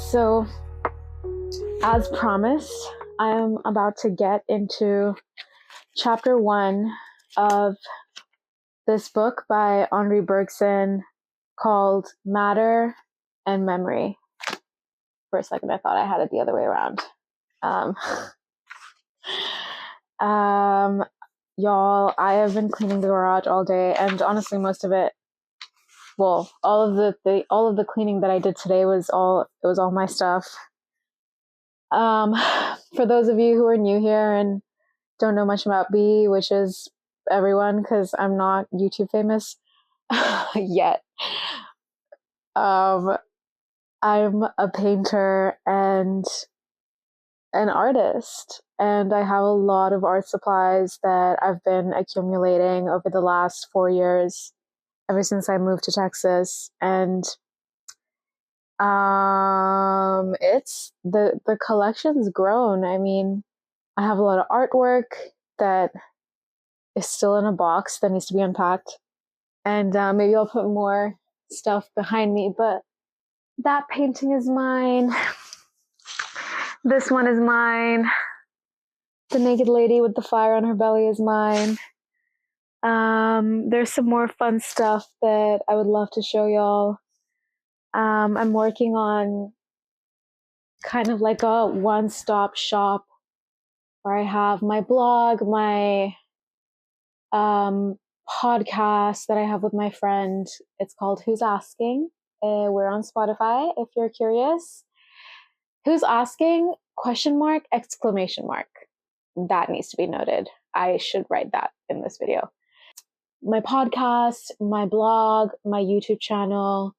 So, as promised, I am about to get into chapter 1 of this book by Henri Bergson called Matter and Memory. For a second, I thought I had it the other way around. Y'all, I have been cleaning the garage all day, and honestly, most of it, well, all of the cleaning that I did today was all my stuff. For those of you who are new here and don't know much about me, which is everyone, because I'm not YouTube famous yet. I'm a painter and an artist, and I have a lot of art supplies that I've been accumulating over the last 4 years, ever since I moved to Texas. And it's the collection's grown. I mean, I have a lot of artwork that is still in a box that needs to be unpacked, and maybe I'll put more stuff behind me, but that painting is mine. This one is mine. The naked lady with the fire on her belly is mine. There's some more fun stuff that I would love to show y'all. I'm working on kind of like a one-stop shop where I have my blog, my podcast that I have with my friend. It's called Who's Asking? We're on Spotify if you're curious. Who's Asking? ? Exclamation mark. That needs to be noted. I should write that in this video. My podcast, my blog, my YouTube channel,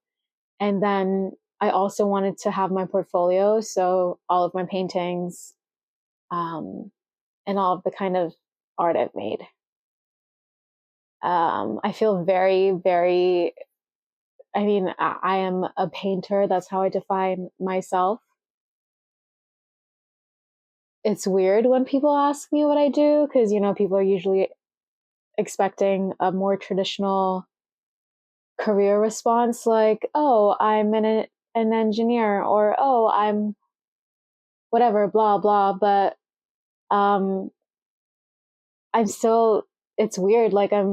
and then I also wanted to have my portfolio, so all of my paintings, and all of the kind of art I've made. I feel very, very, I am a painter. That's how I define myself. It's weird when people ask me what I do, because, people are usually expecting a more traditional career response, like, oh, I'm an engineer, or oh, I'm whatever, blah, blah. But I'm still, it's weird. Like I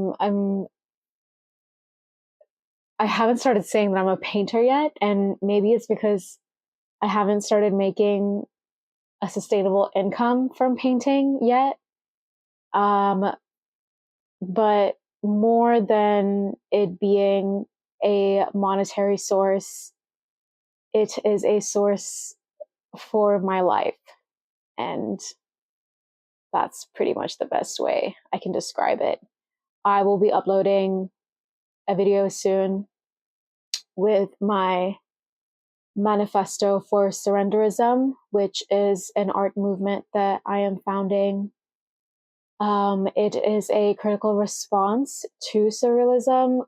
haven't started saying that I'm a painter yet, and maybe it's because I haven't started making a sustainable income from painting yet. But more than it being a monetary source, it is a source for my life. And that's pretty much the best way I can describe it. I will be uploading a video soon with my manifesto for surrenderism, which is an art movement that I am founding. It is a critical response to surrealism,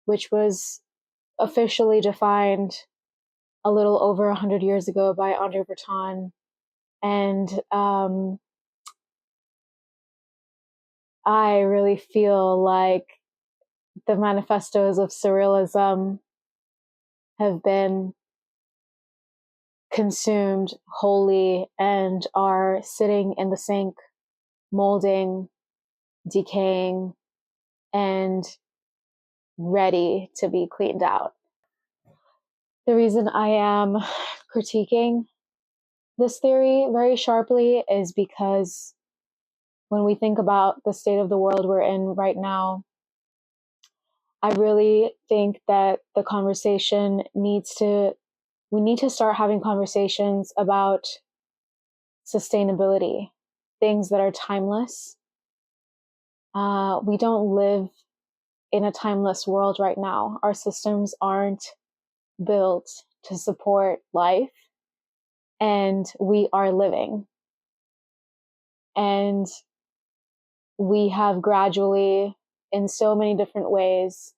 which was officially defined a little over 100 years ago by Andre Breton. And I really feel like the manifestos of surrealism have been consumed wholly and are sitting in the sink, molding, decaying, and ready to be cleaned out. The reason I am critiquing this theory very sharply is because when we think about the state of the world we're in right now, I really think that we need to start having conversations about sustainability, things that are timeless. We don't live in a timeless world right now. Our systems aren't built to support life, and we are living. And we have gradually, in so many different ways,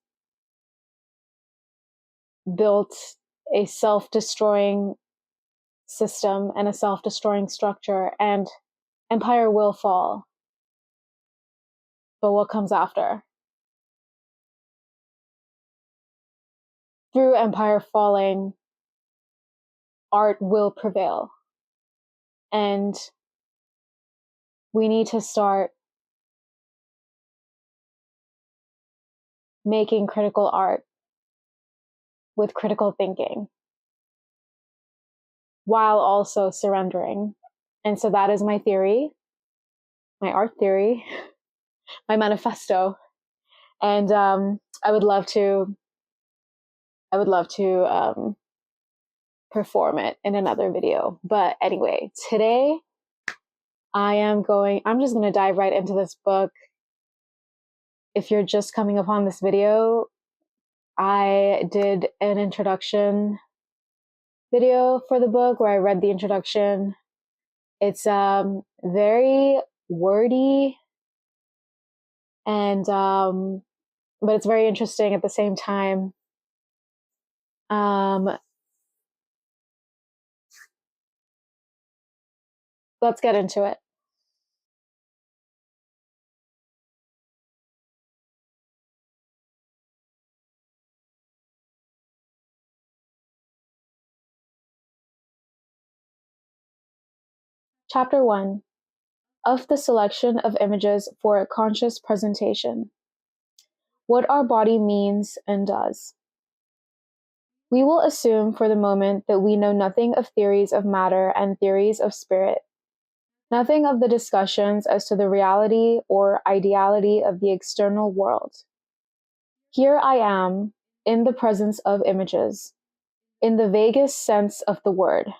built a self-destroying system and a self-destroying structure, and empire will fall. But what comes after? Through empire falling, art will prevail. And we need to start making critical art with critical thinking while also surrendering. And so that is my theory, my art theory, my manifesto. And I would love to perform it in another video. But anyway, today I'm just going to dive right into this book. If you're just coming upon this video, I did an introduction video for the book where I read the introduction. It's very wordy and but it's very interesting at the same time. Let's get into it. Chapter 1 of the selection of images for conscious presentation. What our body means and does. We will assume for the moment that we know nothing of theories of matter and theories of spirit, nothing of the discussions as to the reality or ideality of the external world. Here I am, in the presence of images, in the vaguest sense of the word.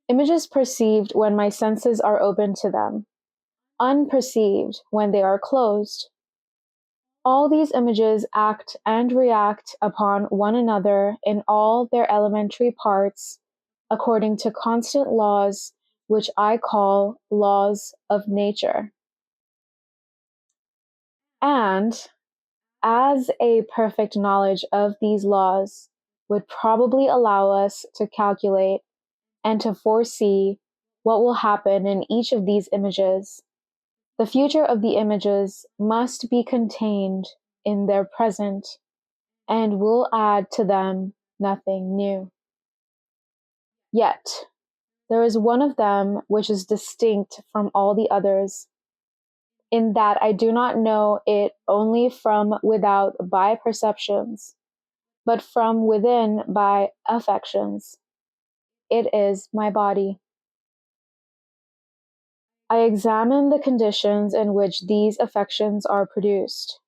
Images perceived when my senses are open to them, unperceived when they are closed. All these images act and react upon one another in all their elementary parts, according to constant laws, which I call laws of nature. And as a perfect knowledge of these laws would probably allow us to calculate and to foresee what will happen in each of these images, the future of the images must be contained in their present and will add to them nothing new. Yet, there is one of them which is distinct from all the others, in that I do not know it only from without by perceptions, but from within by affections. It is my body. I examine the conditions in which these affections are produced.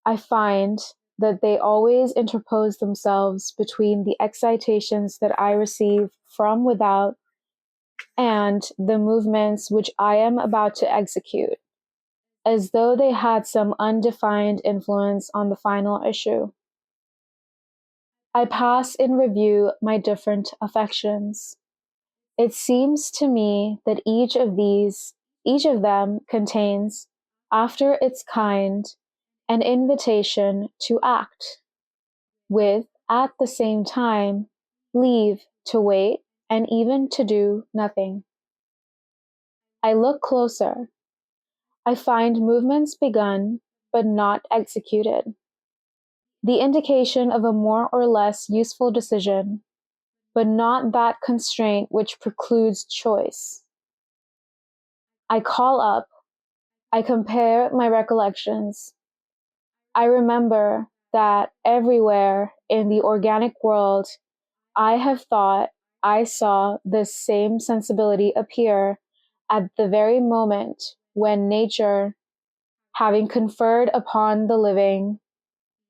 I find that they always interpose themselves between the excitations that I receive from without and the movements which I am about to execute, as though they had some undefined influence on the final issue. I pass in review my different affections. It seems to me that each of them contains, after its kind, an invitation to act, with, at the same time, leave to wait and even to do nothing. I look closer. I find movements begun, but not executed. The indication of a more or less useful decision, but not that constraint which precludes choice. I call up, I compare my recollections. I remember that everywhere in the organic world, I have thought I saw this same sensibility appear at the very moment when nature, having conferred upon the living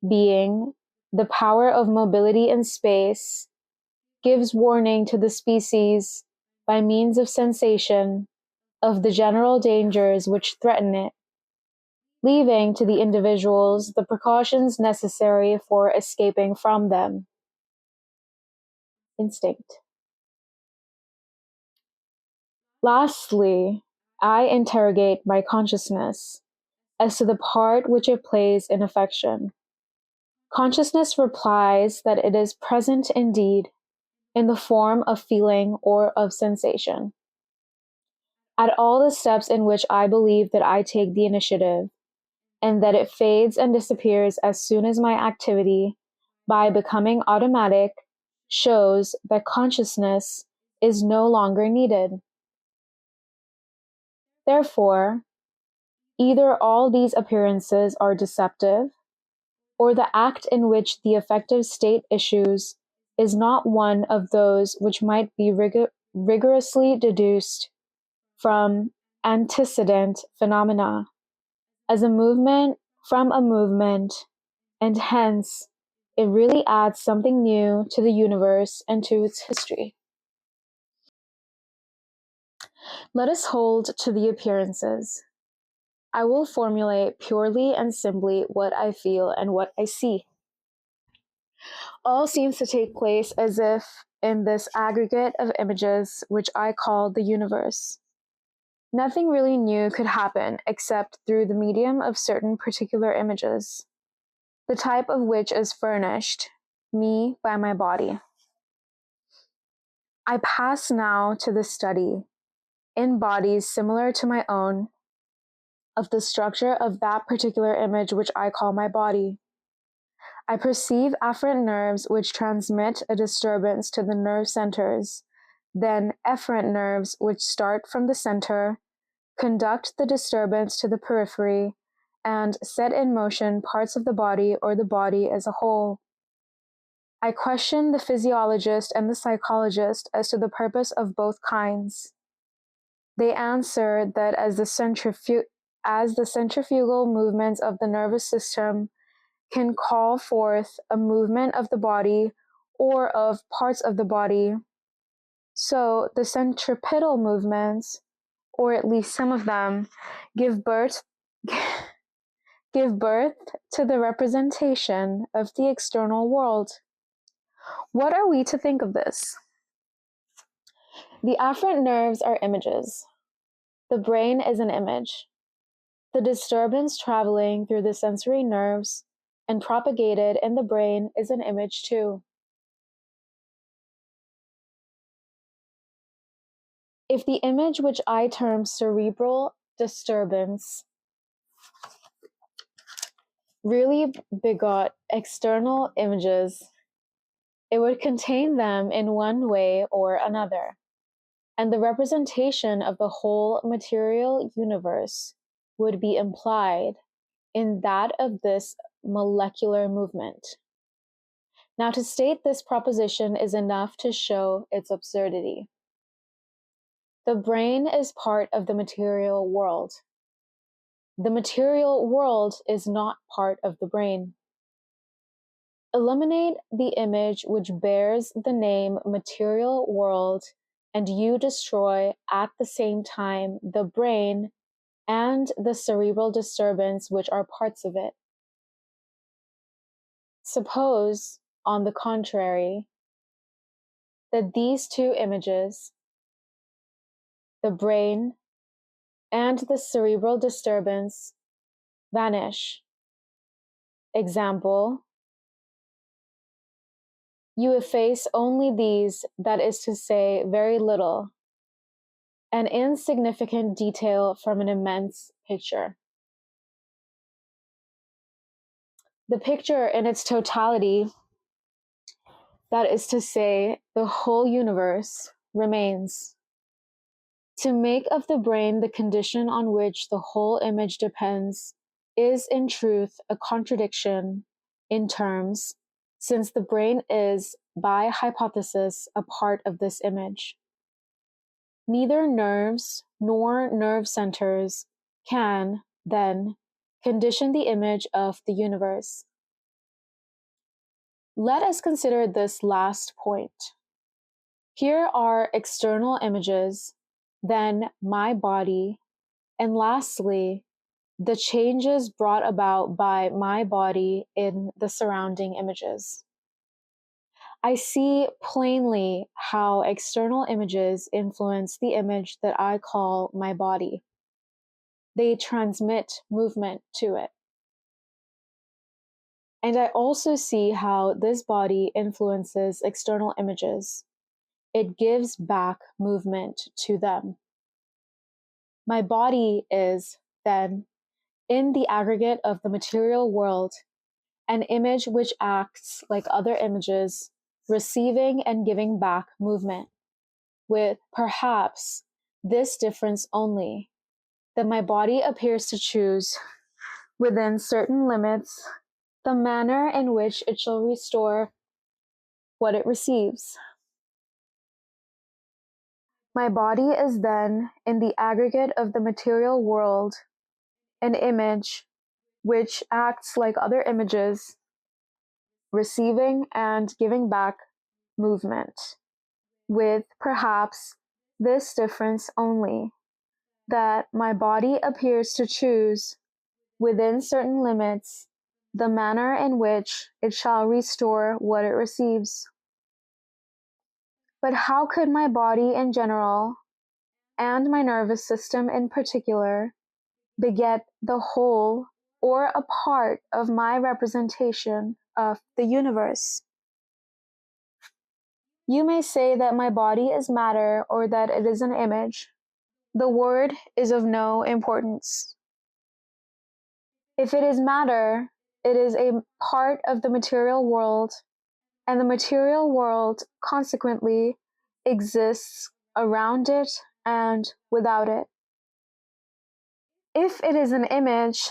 being the power of mobility in space, gives warning to the species by means of sensation of the general dangers which threaten it, leaving to the individuals the precautions necessary for escaping from them. Instinct. Lastly, I interrogate my consciousness as to the part which it plays in affection. Consciousness replies that it is present indeed, in the form of feeling or of sensation. At all the steps in which I believe that I take the initiative, and that it fades and disappears as soon as my activity, by becoming automatic, shows that consciousness is no longer needed. Therefore, either all these appearances are deceptive, or the act in which the affective state issues is not one of those which might be rigorously deduced from antecedent phenomena as a movement from a movement, and hence it really adds something new to the universe and to its history. Let us hold to the appearances. I will formulate purely and simply what I feel and what I see. All seems to take place as if in this aggregate of images which I call the universe. Nothing really new could happen except through the medium of certain particular images, the type of which is furnished me by my body. I pass now to the study, in bodies similar to my own, of the structure of that particular image which I call my body. I perceive afferent nerves which transmit a disturbance to the nerve centers, then efferent nerves which start from the center, conduct the disturbance to the periphery, and set in motion parts of the body or the body as a whole. I question the physiologist and the psychologist as to the purpose of both kinds. They answer that as the centrifugal movements of the nervous system can call forth a movement of the body or of parts of the body, so the centripetal movements, or at least some of them, give birth to the representation of the external world. What are we to think of this? The afferent nerves are images. The brain is an image. The disturbance traveling through the sensory nerves and propagated in the brain is an image too. If the image which I term cerebral disturbance really begot external images, it would contain them in one way or another, and the representation of the whole material universe would be implied in that of this molecular movement. Now, to state this proposition is enough to show its absurdity. The brain is part of the material world. The material world is not part of the brain. Eliminate the image which bears the name material world, and you destroy at the same time the brain and the cerebral disturbance which are parts of it. Suppose, on the contrary, that these two images, the brain and the cerebral disturbance, vanish. Example, you efface only these, that is to say, very little, an insignificant detail from an immense picture. The picture in its totality, that is to say, the whole universe, remains. To make of the brain the condition on which the whole image depends is in truth a contradiction in terms, since the brain is, by hypothesis, a part of this image. Neither nerves nor nerve centers can, then, condition the image of the universe. Let us consider this last point. Here are external images, then my body, and lastly, the changes brought about by my body in the surrounding images. I see plainly how external images influence the image that I call my body. They transmit movement to it. And I also see how this body influences external images. It gives back movement to them. My body is, then, in the aggregate of the material world, an image which acts like other images, receiving and giving back movement, with perhaps this difference only, that my body appears to choose, within certain limits, the manner in which it shall restore what it receives. My body is then, in the aggregate of the material world, an image which acts like other images, receiving and giving back movement, with perhaps this difference only, that my body appears to choose, within certain limits, the manner in which it shall restore what it receives. But how could my body in general, and my nervous system in particular, beget the whole or a part of my representation of the universe? You may say that my body is matter or that it is an image. The word is of no importance. If it is matter, it is a part of the material world, and the material world consequently exists around it and without it. If it is an image,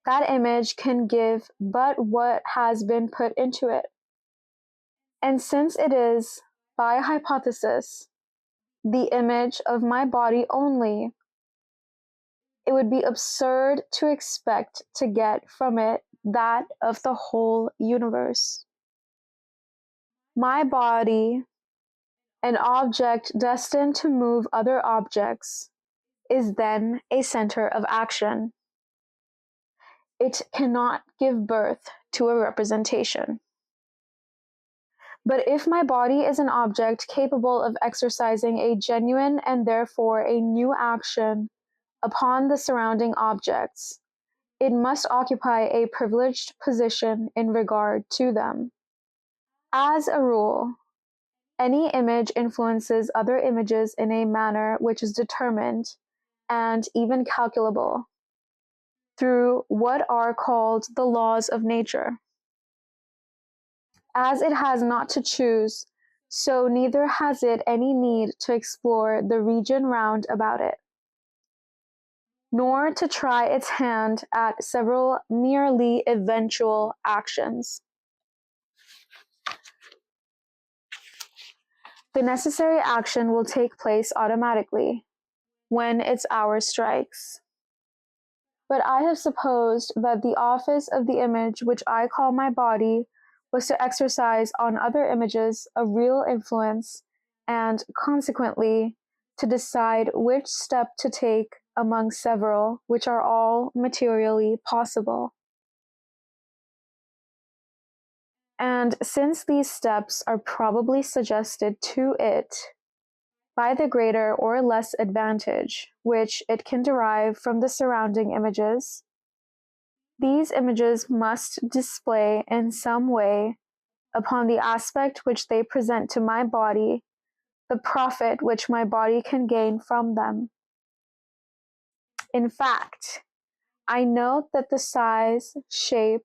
that image can give but what has been put into it. And since it is, by hypothesis, the image of my body only, it would be absurd to expect to get from it that of the whole universe. My body, an object destined to move other objects, is then a center of action. It cannot give birth to a representation. But if my body is an object capable of exercising a genuine and therefore a new action upon the surrounding objects, it must occupy a privileged position in regard to them. As a rule, any image influences other images in a manner which is determined and even calculable through what are called the laws of nature. As it has not to choose, so neither has it any need to explore the region round about it, nor to try its hand at several merely eventual actions. The necessary action will take place automatically when its hour strikes. But I have supposed that the office of the image which I call my body was to exercise on other images a real influence, and consequently to decide which step to take among several which are all materially possible. And since these steps are probably suggested to it by the greater or less advantage which it can derive from the surrounding images, these images must display in some way, upon the aspect which they present to my body, the profit which my body can gain from them. In fact, I note that the size, shape,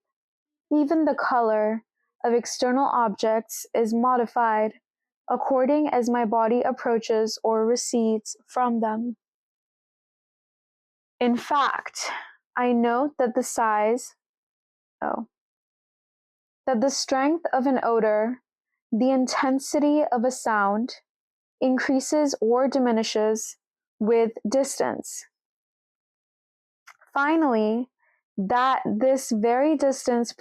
even the color of external objects is modified according as my body approaches or recedes from them. In fact, I note that the strength of an odor, the intensity of a sound, increases or diminishes with distance. Finally, that this very distance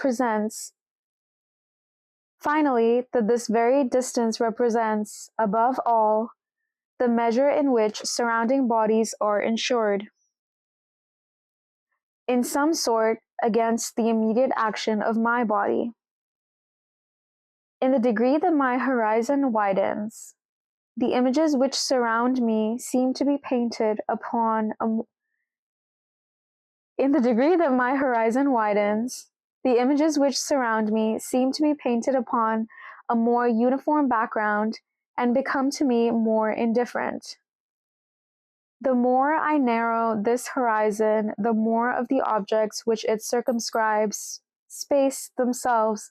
represents, above all, the measure in which surrounding bodies are insured, in some sort, against the immediate action of my body. In the degree that my horizon widens, the images which surround me seem to be painted upon a more uniform background and become to me more indifferent. The more I narrow this horizon, the more of the objects which it circumscribes space themselves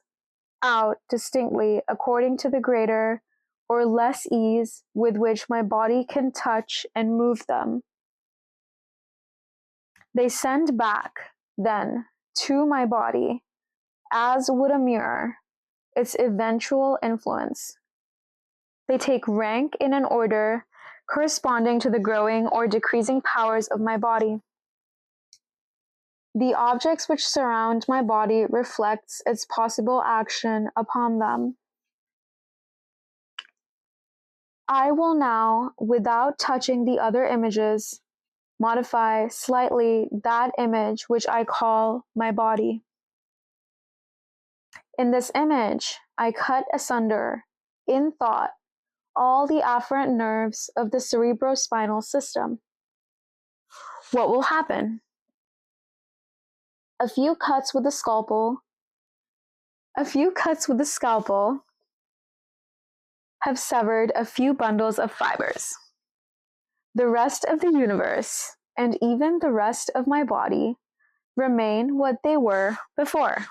out distinctly according to the greater or less ease with which my body can touch and move them. They send back, then, to my body, as would a mirror, its eventual influence. They take rank in an order corresponding to the growing or decreasing powers of my body. The objects which surround my body reflects its possible action upon them. I will now, without touching the other images, modify slightly that image which I call my body. In this image, I cut asunder, in thought, all the afferent nerves of the cerebrospinal system. What will happen? A few cuts with the scalpel have severed a few bundles of fibers. The rest of the universe, and even the rest of my body, remain what they were before.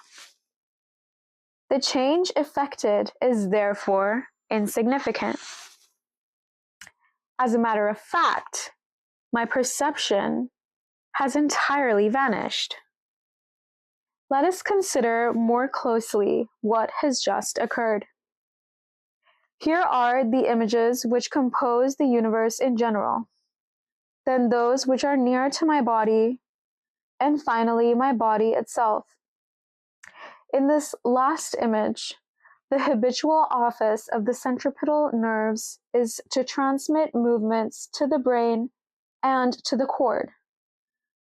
The change effected is therefore insignificant. As a matter of fact, my perception has entirely vanished. Let us consider more closely what has just occurred. Here are the images which compose the universe in general, then those which are near to my body, and finally my body itself. In this last image, the habitual office of the centripetal nerves is to transmit movements to the brain and to the cord.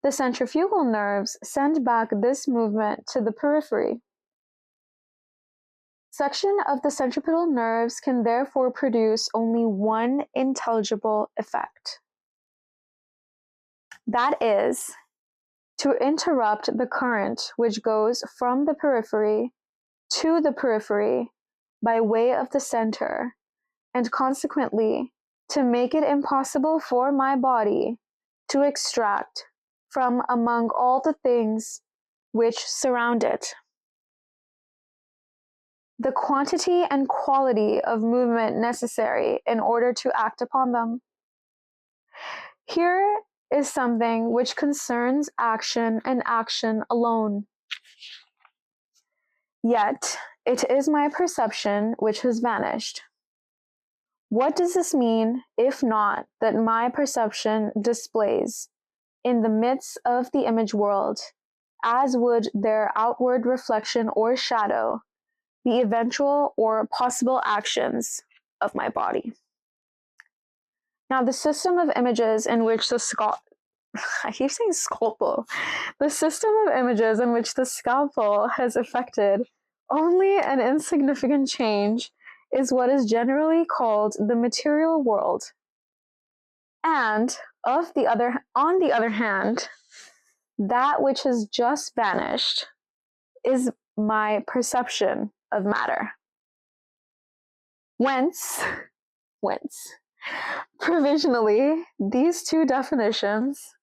The centrifugal nerves send back this movement to the periphery. Suction of the centripetal nerves can therefore produce only one intelligible effect. That is, to interrupt the current which goes from the periphery to the periphery by way of the center, and consequently to make it impossible for my body to extract from among all the things which surround it the quantity and quality of movement necessary in order to act upon them. Here is something which concerns action and action alone. Yet, it is my perception which has vanished. What does this mean, if not that my perception displays, in the midst of the image world, as would their outward reflection or shadow, the eventual or possible actions of my body? Now, the system of images in which the I keep saying scalpel. The system of images in which the scalpel has effected only an insignificant change is what is generally called the material world. And on the other hand, that which has just vanished is my perception of matter. Whence, provisionally, these two definitions,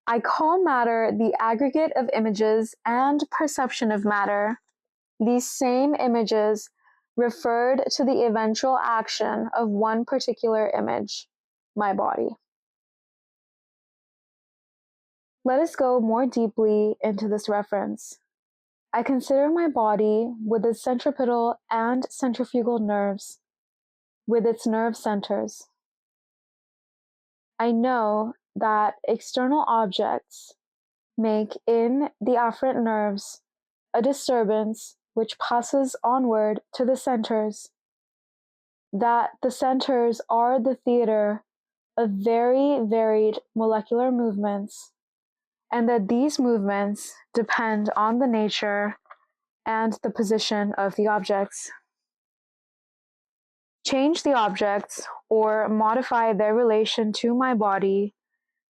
I call matter the aggregate of images and perception of matter, these same images referred to the eventual action of one particular image, my body. Let us go more deeply into this reference. I consider my body with its centripetal and centrifugal nerves, with its nerve centers. I know that external objects make in the afferent nerves a disturbance which passes onward to the centers, that the centers are the theater of very varied molecular movements, and that these movements depend on the nature and the position of the objects. Change the objects or modify their relation to my body,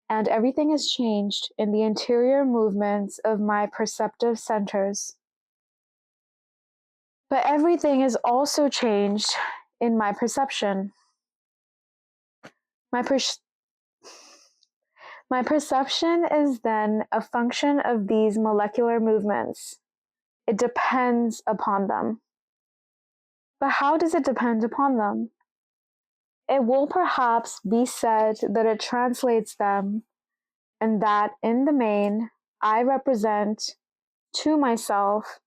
and everything is changed in the interior movements of my perceptive centers. But everything is also changed in my perception. My perception is then a function of these molecular movements. it depends upon them. But how does it depend upon them? It will perhaps be said that it translates them, and that in the main, I represent to myself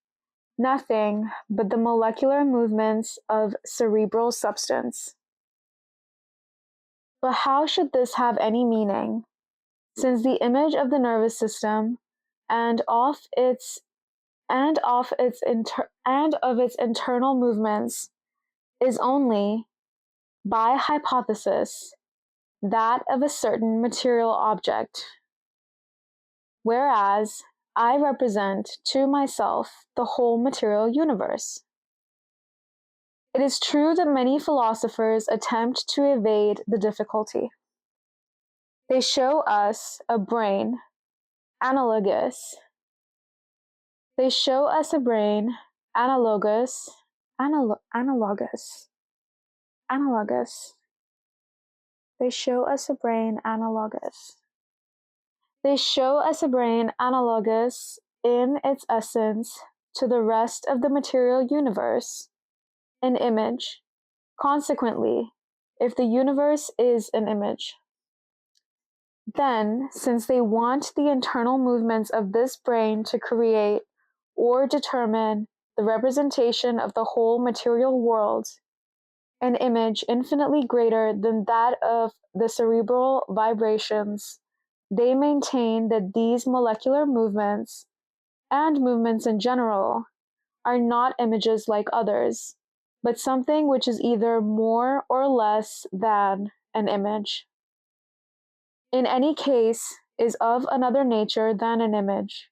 nothing but the molecular movements of cerebral substance. But how should this have any meaning, since the image of the nervous system and of its internal movements is only, by hypothesis, that of a certain material object, whereas I represent to myself the whole material universe? It is true that many philosophers attempt to evade the difficulty. They show us a brain analogous. They show us a brain analogous. They show us a brain analogous. They show us a brain analogous in its essence to the rest of the material universe, an image. Consequently, if the universe is an image, then, since they want the internal movements of this brain to create or determine the representation of the whole material world, an image infinitely greater than that of the cerebral vibrations, they maintain that these molecular movements, and movements in general, are not images like others, but something which is either more or less than an image. In any case, is of another nature than an image,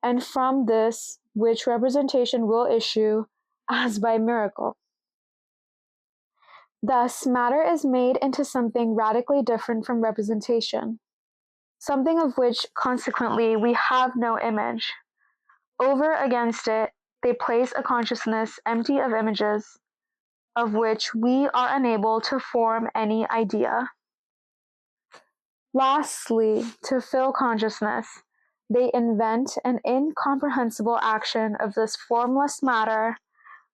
and from this which representation will issue as by miracle. Thus, matter is made into something radically different from representation, something of which consequently we have no image. Over against it, they place a consciousness empty of images, of which we are unable to form any idea. Lastly, to fill consciousness, they invent an incomprehensible action of this formless matter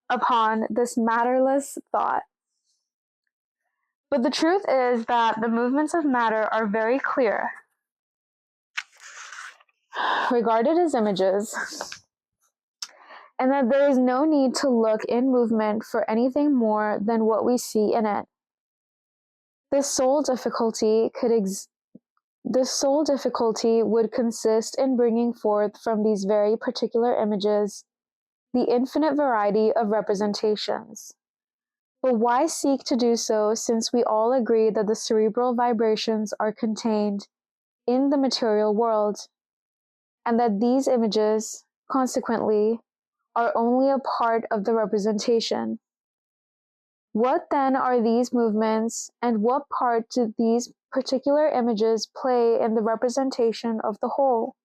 upon this matterless thought. But the truth is that the movements of matter are very clear, regarded as images, and that there is no need to look in movement for anything more than what we see in it. The sole difficulty would consist in bringing forth from these very particular images the infinite variety of representations. But why seek to do so, since we all agree that the cerebral vibrations are contained in the material world, and that these images, consequently, are only a part of the representation? What then are these movements, and what part do these particular images play in the representation of the whole?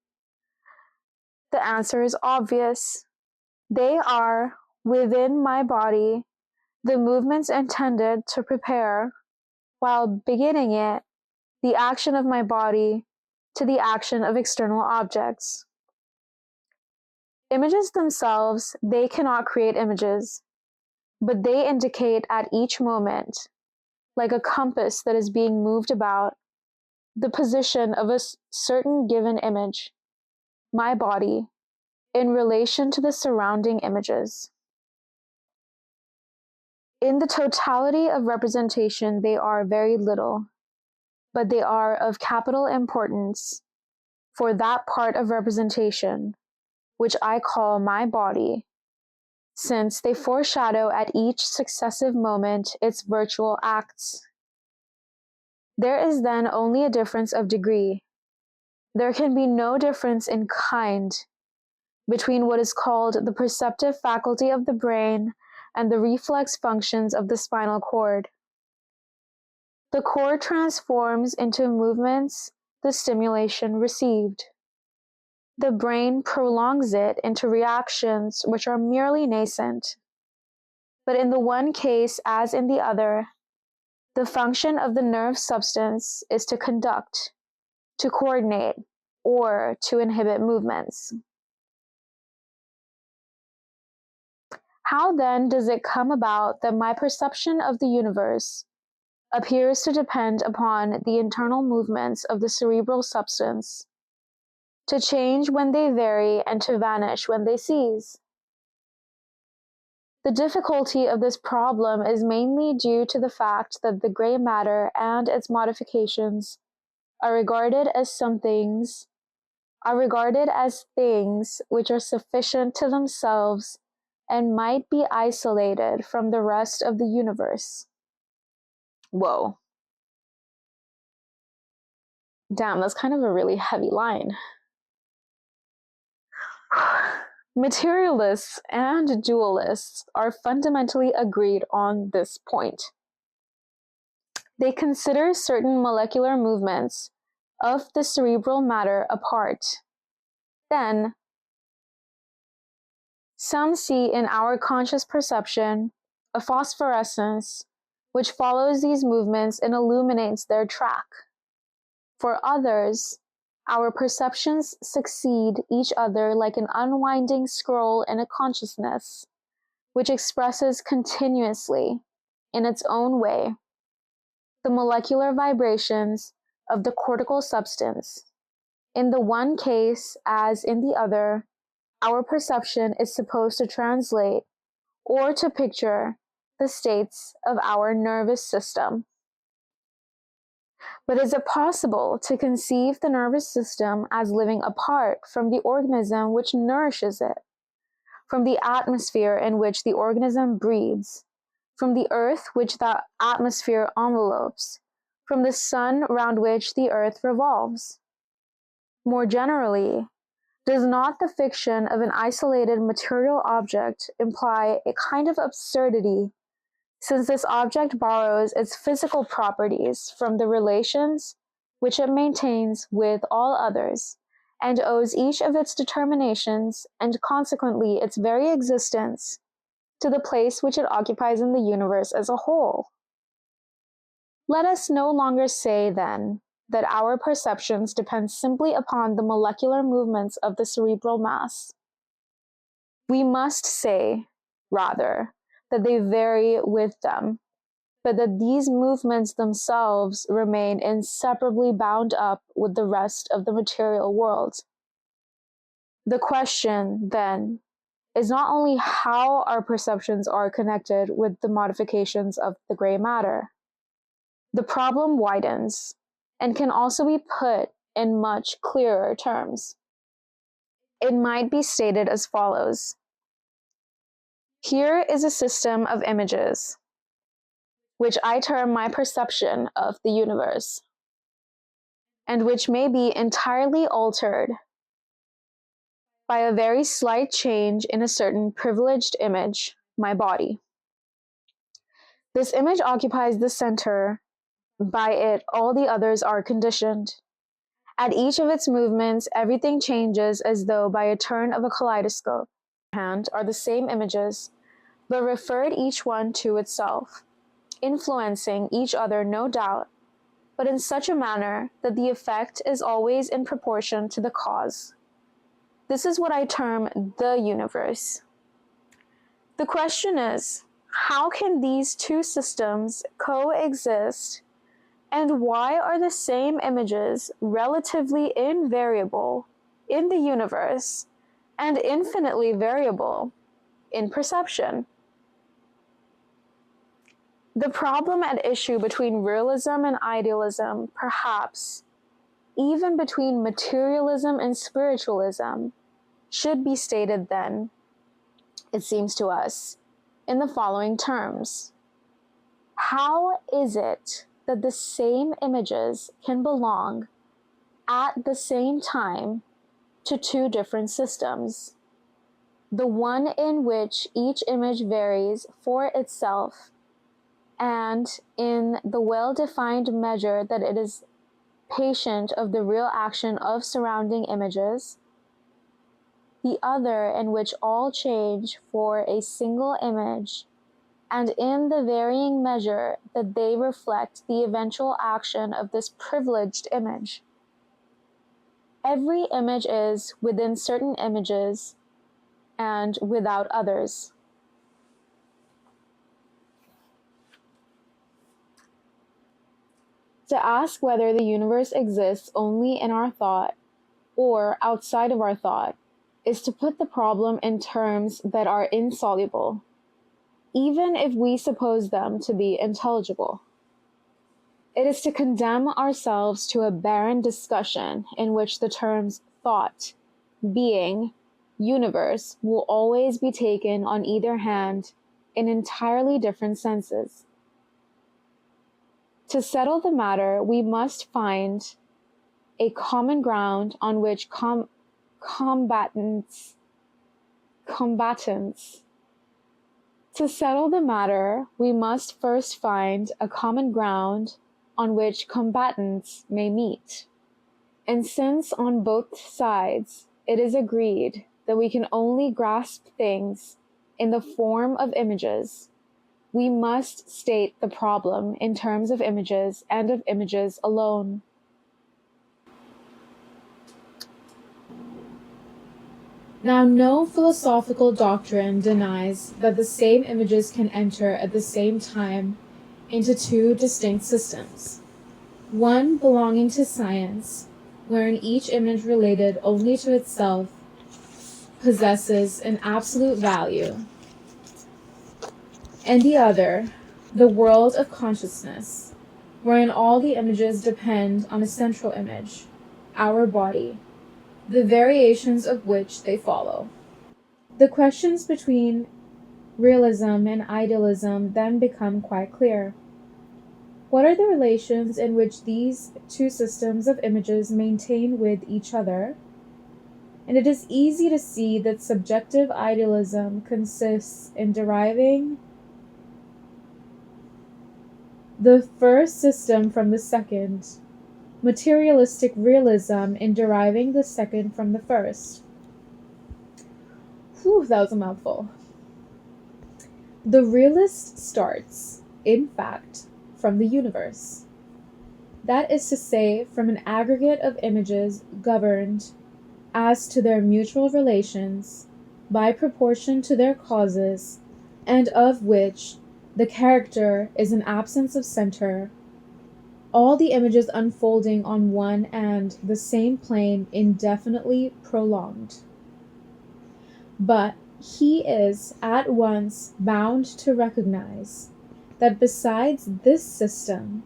The answer is obvious. They are, within my body, the movements intended to prepare, while beginning it, the action of my body to the action of external objects. Images themselves, they cannot create images, but they indicate at each moment, like a compass that is being moved about, the position of a certain given image, my body, in relation to the surrounding images. In the totality of representation, they are very little, but they are of capital importance for that part of representation, which I call my body, since they foreshadow at each successive moment its virtual acts. There is then only a difference of degree. There can be no difference in kind between what is called the perceptive faculty of the brain and the reflex functions of the spinal cord. The cord transforms into movements the stimulation received. The brain prolongs it into reactions which are merely nascent. But in the one case, as in the other, the function of the nerve substance is to conduct, to coordinate, or to inhibit movements. How then does it come about that my perception of the universe appears to depend upon the internal movements of the cerebral substance, to change when they vary and to vanish when they cease? The difficulty of this problem is mainly due to the fact that the gray matter and its modifications are regarded as things which are sufficient to themselves and might be isolated from the rest of the universe. Whoa. Damn, that's kind of a really heavy line. Materialists and dualists are fundamentally agreed on this point. They consider certain molecular movements of the cerebral matter apart. Then, some see in our conscious perception a phosphorescence which follows these movements and illuminates their track. For others, our perceptions succeed each other like an unwinding scroll in a consciousness, which expresses continuously, in its own way, the molecular vibrations of the cortical substance. In the one case, as in the other, our perception is supposed to translate or to picture the states of our nervous system. But is it possible to conceive the nervous system as living apart from the organism which nourishes it, from the atmosphere in which the organism breathes, from the earth which that atmosphere envelopes, from the sun round which the earth revolves? More generally, does not the fiction of an isolated material object imply a kind of absurdity, since this object borrows its physical properties from the relations which it maintains with all others, and owes each of its determinations, and consequently its very existence, to the place which it occupies in the universe as a whole? Let us no longer say, then, that our perceptions depend simply upon the molecular movements of the cerebral mass. We must say, rather, that they vary with them, but that these movements themselves remain inseparably bound up with the rest of the material world. The question, then, is not only how our perceptions are connected with the modifications of the gray matter. The problem widens, and can also be put in much clearer terms. It might be stated as follows. Here is a system of images, which I term my perception of the universe, and which may be entirely altered by a very slight change in a certain privileged image, my body. This image occupies the center. By it, all the others are conditioned. At each of its movements, everything changes as though by a turn of a kaleidoscope. Hand are the same images, but referred each one to itself, influencing each other, no doubt, but in such a manner that the effect is always in proportion to the cause. This is what I term the universe. The question is, how can these two systems coexist? And why are the same images relatively invariable in the universe and infinitely variable in perception? The problem at issue between realism and idealism, perhaps even between materialism and spiritualism, should be stated then, it seems to us, in the following terms. How is it that the same images can belong at the same time to two different systems, the one in which each image varies for itself and in the well-defined measure that it is patient of the real action of surrounding images, the other in which all change for a single image and in the varying measure that they reflect the eventual action of this privileged image. Every image is within certain images and without others. To ask whether the universe exists only in our thought or outside of our thought is to put the problem in terms that are insoluble, even if we suppose them to be intelligible. It is to condemn ourselves to a barren discussion in which the terms thought, being, universe will always be taken on either hand in entirely different senses. To settle the matter, we must find a common ground on which combatants. To settle the matter, we must first find a common ground on which combatants may meet. And since on both sides it is agreed that we can only grasp things in the form of images, we must state the problem in terms of images and of images alone. Now, no philosophical doctrine denies that the same images can enter at the same time into two distinct systems, one belonging to science, wherein each image related only to itself possesses an absolute value, and the other, the world of consciousness, wherein all the images depend on a central image, our body, the variations of which they follow. The questions between realism and idealism then become quite clear. What are the relations in which these two systems of images maintain with each other? And it is easy to see that subjective idealism consists in deriving the first system from the second, materialistic realism in deriving the second from the first. Whew, that was a mouthful. The realist starts, in fact, from the universe. That is to say, from an aggregate of images governed as to their mutual relations by proportion to their causes, and of which the character is an absence of center, all the images unfolding on one and the same plane indefinitely prolonged. But he is at once bound to recognize that besides this system,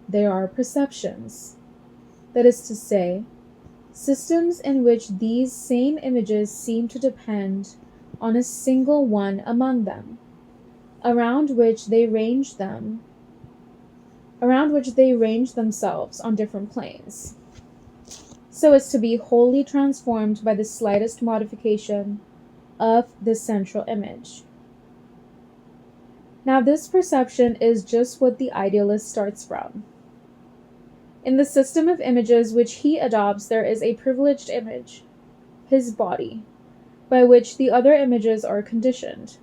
there are perceptions, that is to say, systems in which these same images seem to depend on a single one among them, around which they range themselves on different planes, so as to be wholly transformed by the slightest modification of the central image. Now, this perception is just what the idealist starts from. In the system of images which he adopts, there is a privileged image, his body, by which the other images are conditioned.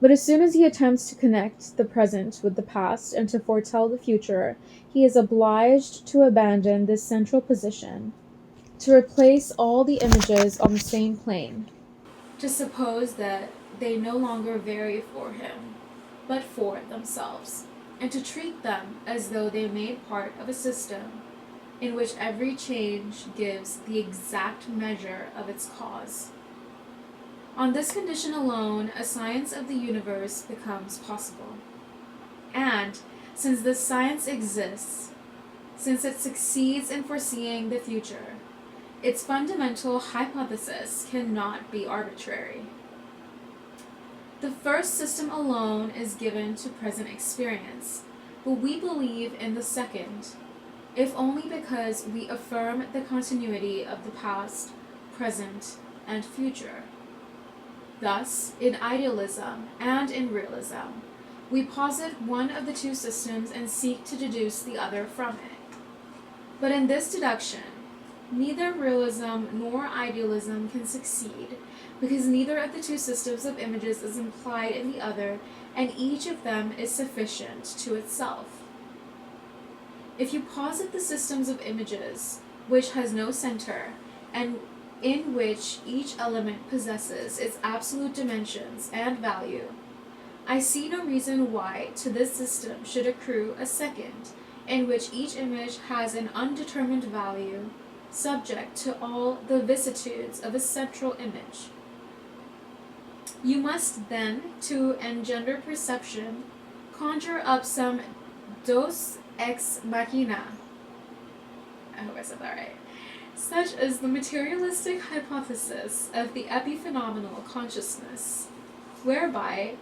But as soon as he attempts to connect the present with the past and to foretell the future, he is obliged to abandon this central position, to replace all the images on the same plane, to suppose that they no longer vary for him, but for themselves, and to treat them as though they made part of a system in which every change gives the exact measure of its cause. On this condition alone, a science of the universe becomes possible. And, since this science exists, since it succeeds in foreseeing the future, its fundamental hypothesis cannot be arbitrary. The first system alone is given to present experience, but we believe in the second, if only because we affirm the continuity of the past, present, and future. Thus, in idealism and in realism, we posit one of the two systems and seek to deduce the other from it. But in this deduction, neither realism nor idealism can succeed, because neither of the two systems of images is implied in the other, and each of them is sufficient to itself. If you posit the systems of images, which has no center, and in which each element possesses its absolute dimensions and value, I see no reason why to this system should accrue a second, in which each image has an undetermined value, subject to all the vicissitudes of a central image. You must then, to engender perception, conjure up some dos ex machina, I hope I said that right, such as the materialistic hypothesis of the epiphenomenal consciousness, whereby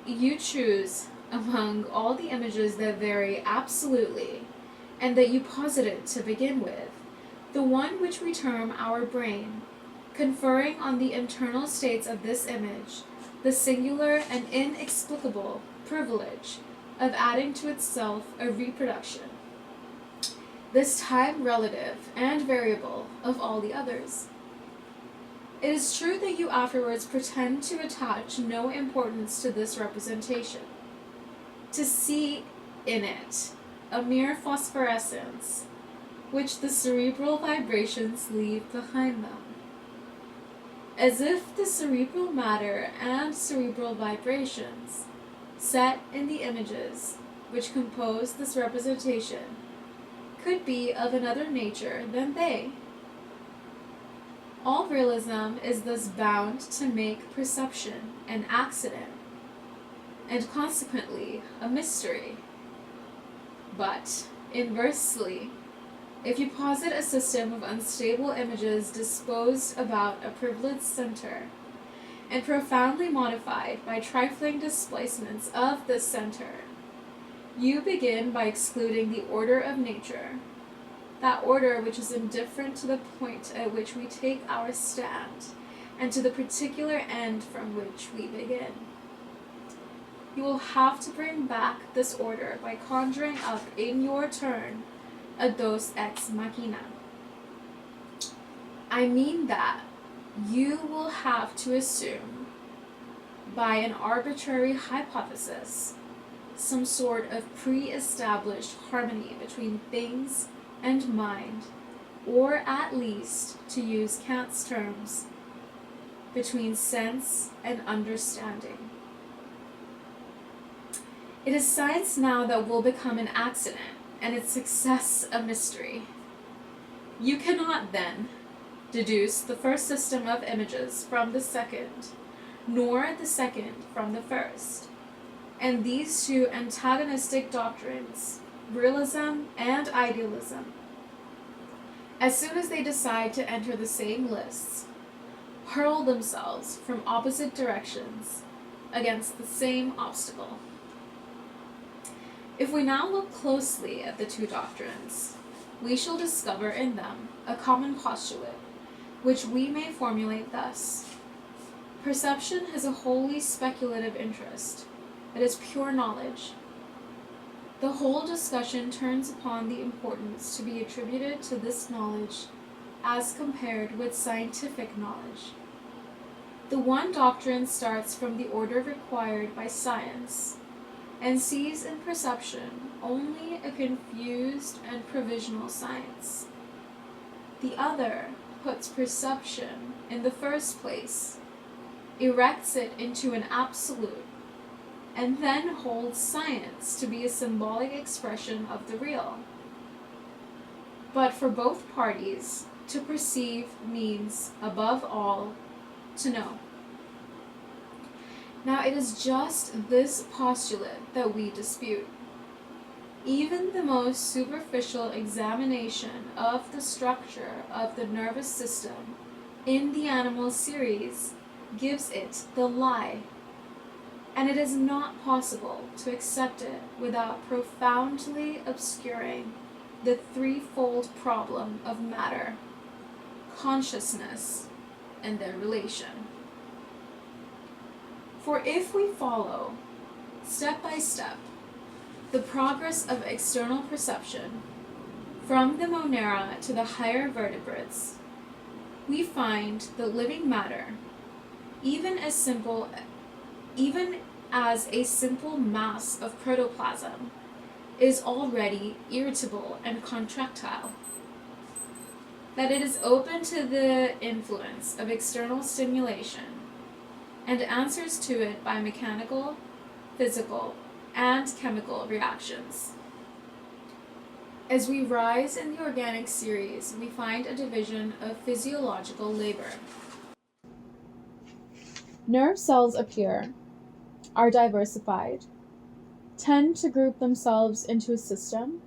you choose among all the images that vary absolutely, and that you posit it to begin with, the one which we term our brain, conferring on the internal states of this image the singular and inexplicable privilege of adding to itself a reproduction, this time relative and variable of all the others. It is true that you afterwards pretend to attach no importance to this representation, to see in it a mere phosphorescence which the cerebral vibrations leave behind them, as if the cerebral matter and cerebral vibrations set in the images which compose this representation could be of another nature than they. All realism is thus bound to make perception an accident, and consequently a mystery. But, inversely, if you posit a system of unstable images disposed about a privileged center, and profoundly modified by trifling displacements of this center, you begin by excluding the order of nature, that order which is indifferent to the point at which we take our stand, and to the particular end from which we begin. You will have to bring back this order by conjuring up in your turn a dos ex machina. I mean that you will have to assume, by an arbitrary hypothesis, some sort of pre-established harmony between things and mind, or at least, to use Kant's terms, between sense and understanding. It is science now that will become an accident, and its success a mystery. You cannot, then, deduce the first system of images from the second, nor the second from the first, and these two antagonistic doctrines, realism and idealism, as soon as they decide to enter the same lists, hurl themselves from opposite directions against the same obstacle. If we now look closely at the two doctrines, we shall discover in them a common postulate, which we may formulate thus: perception has a wholly speculative interest. It is pure knowledge. The whole discussion turns upon the importance to be attributed to this knowledge as compared with scientific knowledge. The one doctrine starts from the order required by science, and sees in perception only a confused and provisional science. The other puts perception in the first place, erects it into an absolute, and then holds science to be a symbolic expression of the real. But for both parties, to perceive means, above all, to know. Now it is just this postulate that we dispute. Even the most superficial examination of the structure of the nervous system in the animal series gives it the lie, and it is not possible to accept it without profoundly obscuring the threefold problem of matter, consciousness, and their relation. For if we follow, step by step, the progress of external perception, from the Monera to the higher vertebrates, we find that living matter, even as a simple mass of protoplasm, is already irritable and contractile, that it is open to the influence of external stimulation, and answers to it by mechanical, physical, and chemical reactions. As we rise in the organic series, we find a division of physiological labor. Nerve cells appear, are diversified, tend to group themselves into a system.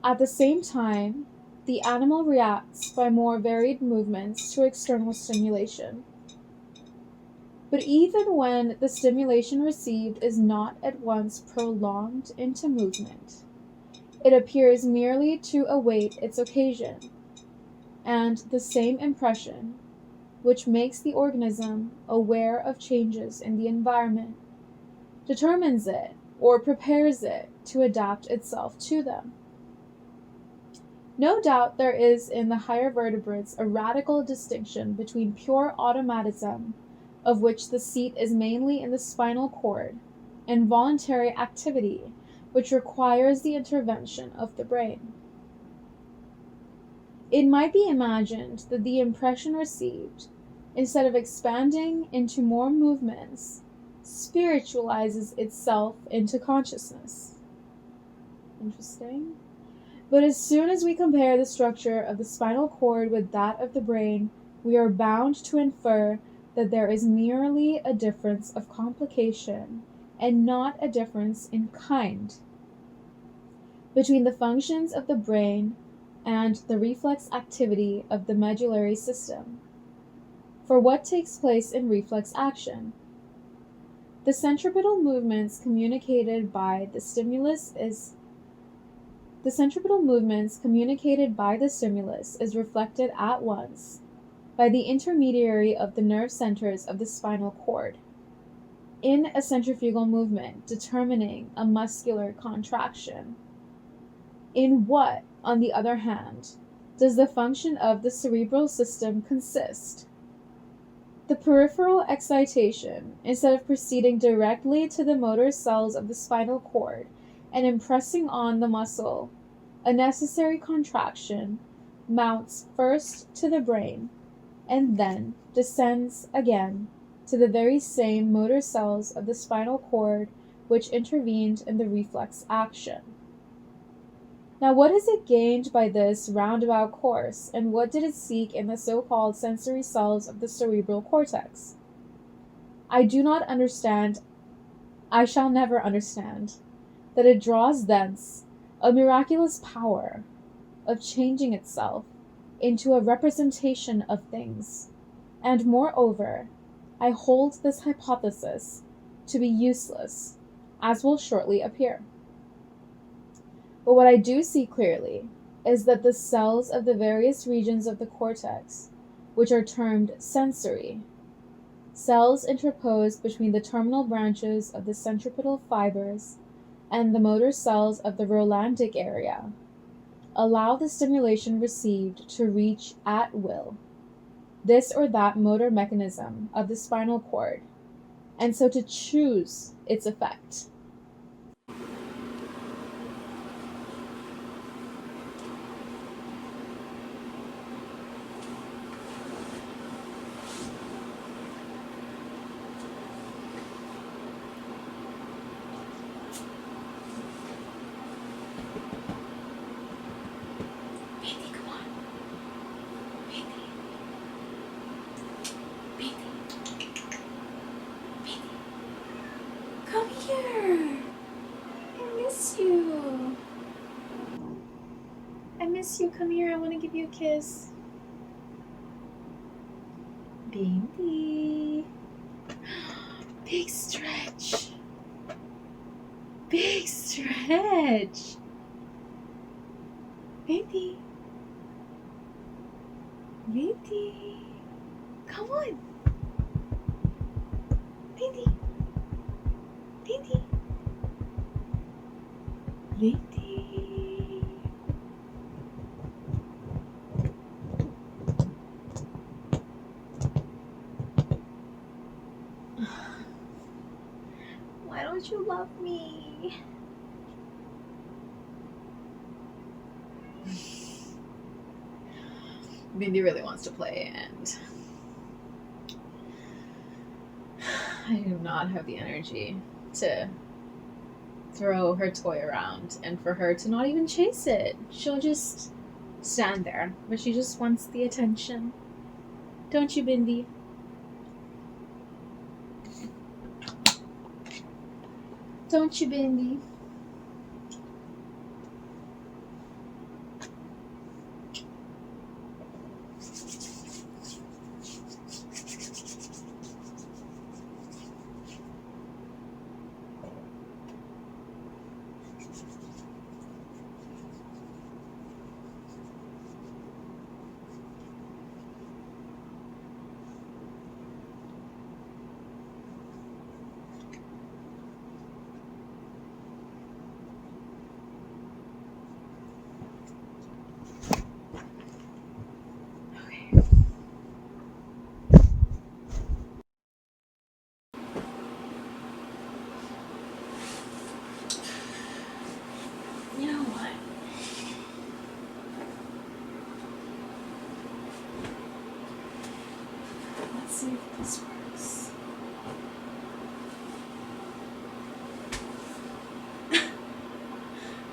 At the same time, the animal reacts by more varied movements to external stimulation. But even when the stimulation received is not at once prolonged into movement, it appears merely to await its occasion, and the same impression, which makes the organism aware of changes in the environment, determines it or prepares it to adapt itself to them. No doubt there is in the higher vertebrates a radical distinction between pure automatism, of which the seat is mainly in the spinal cord, and voluntary activity, which requires the intervention of the brain. It might be imagined that the impression received, instead of expanding into more movements, spiritualizes itself into consciousness. Interesting. But as soon as we compare the structure of the spinal cord with that of the brain, we are bound to infer that there is merely a difference of complication and not a difference in kind between the functions of the brain and the reflex activity of the medullary system. For what takes place in reflex action? The centripetal movements communicated by the stimulus is reflected at once by the intermediary of the nerve centers of the spinal cord in a centrifugal movement determining a muscular contraction. In what, on the other hand, does the function of the cerebral system consist? The peripheral excitation, instead of proceeding directly to the motor cells of the spinal cord and impressing on the muscle a necessary contraction, mounts first to the brain and then descends again to the very same motor cells of the spinal cord which intervened in the reflex action. Now, what is it gained by this roundabout course, and what did it seek in the so-called sensory cells of the cerebral cortex? I do not understand, I shall never understand, that it draws thence a miraculous power of changing itself into a representation of things, and moreover, I hold this hypothesis to be useless, as will shortly appear. But what I do see clearly is that the cells of the various regions of the cortex, which are termed sensory, cells interposed between the terminal branches of the centripetal fibers and the motor cells of the Rolandic area, allow the stimulation received to reach at will this or that motor mechanism of the spinal cord, and so to choose its effect. Come here. I miss you. I miss you. Come here. I want to give you a kiss. Baby. Big stretch. Big stretch. Baby. Baby. Come on. Baby. Baby. Baby. Why don't you love me? Mindy really wants to play, and I do not have the energy to throw her toy around and for her to not even chase it. She'll just stand there, but she just wants the attention. Don't you, Bindi? Don't you, Bindi? You know what? Let's see if this works.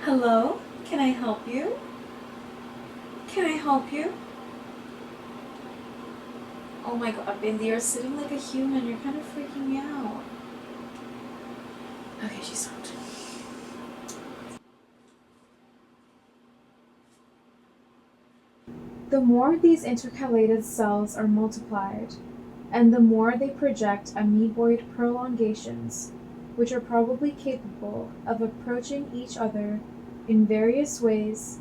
Hello? Can I help you? Can I help you? Oh my god, Bindi, you're sitting like a human. You're kind of freaking me out. Okay, she stopped. The more these intercalated cells are multiplied, and the more they project amoeboid prolongations, which are probably capable of approaching each other in various ways,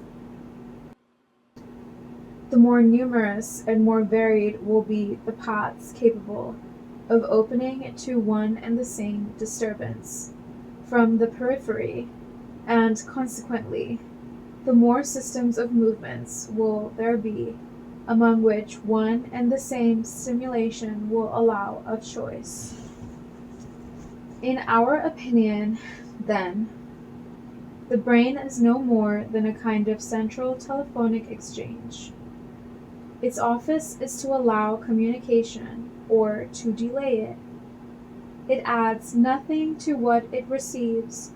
the more numerous and more varied will be the paths capable of opening to one and the same disturbance from the periphery, and consequently, the more systems of movements will there be, among which one and the same stimulation will allow of choice. In our opinion, then, the brain is no more than a kind of central telephonic exchange. Its office is to allow communication or to delay it. It adds nothing to what it receives,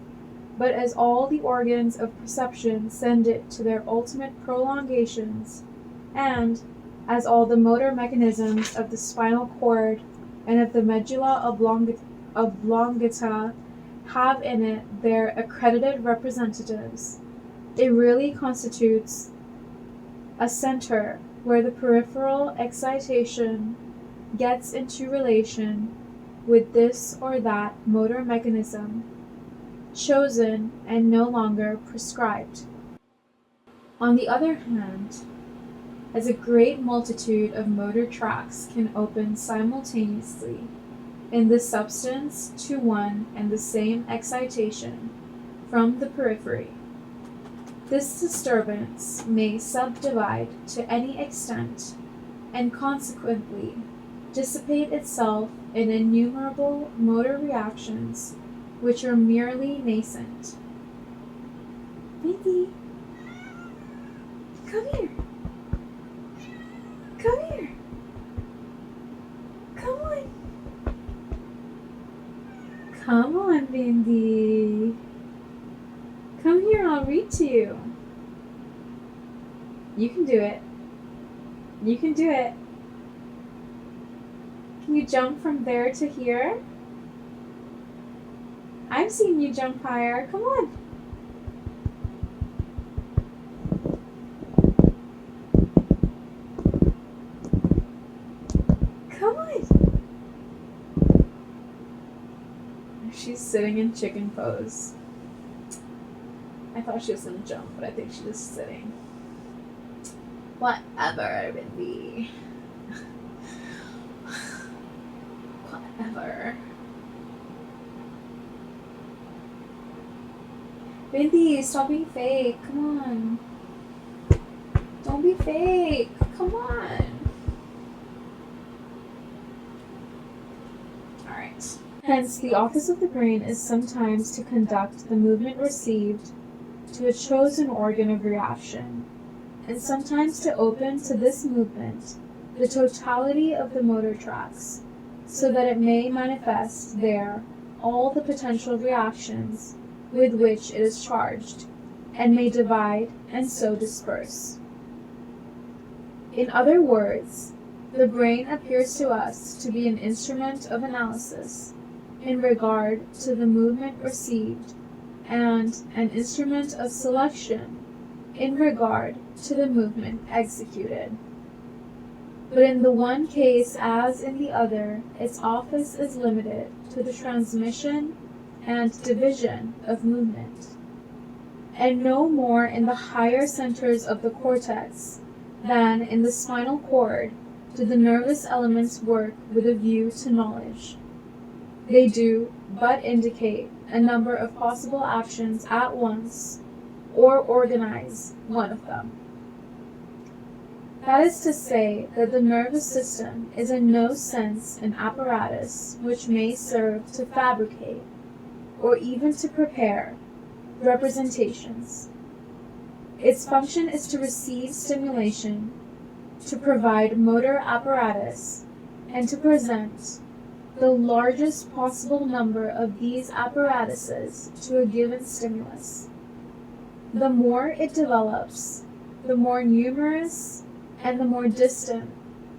but as all the organs of perception send it to their ultimate prolongations, and as all the motor mechanisms of the spinal cord and of the medulla oblongata have in it their accredited representatives, it really constitutes a center where the peripheral excitation gets into relation with this or that motor mechanism, chosen and no longer prescribed. On the other hand, as a great multitude of motor tracts can open simultaneously in the substance to one and the same excitation from the periphery, this disturbance may subdivide to any extent and consequently dissipate itself in innumerable motor reactions which are merely nascent. Bindi, come here. Come here. Come on. Come on, Bindi. Come here, I'll read to you. You can do it. You can do it. Can you jump from there to here? I've seen you jump higher. Come on. Come on. She's sitting in chicken pose. I thought she was gonna jump, but I think she's just sitting. Whatever, Bindi. Whatever. Bindi, stop being fake. Come on. Don't be fake. Come on. Alright. Hence, the office of the brain is sometimes to conduct the movement received to a chosen organ of reaction, and sometimes to open to this movement the totality of the motor tracts, so that it may manifest there all the potential reactions with which it is charged, and may divide and so disperse. In other words, the brain appears to us to be an instrument of analysis in regard to the movement received, and an instrument of selection in regard to the movement executed. But in the one case as in the other, its office is limited to the transmission and division of movement, and no more in the higher centers of the cortex than in the spinal cord do the nervous elements work with a view to knowledge. They do but indicate a number of possible actions at once, or organize one of them. That is to say that the nervous system is in no sense an apparatus which may serve to fabricate, or even to prepare, representations. Its function is to receive stimulation, to provide motor apparatus, and to present the largest possible number of these apparatuses to a given stimulus. The more it develops, the more numerous and the more distant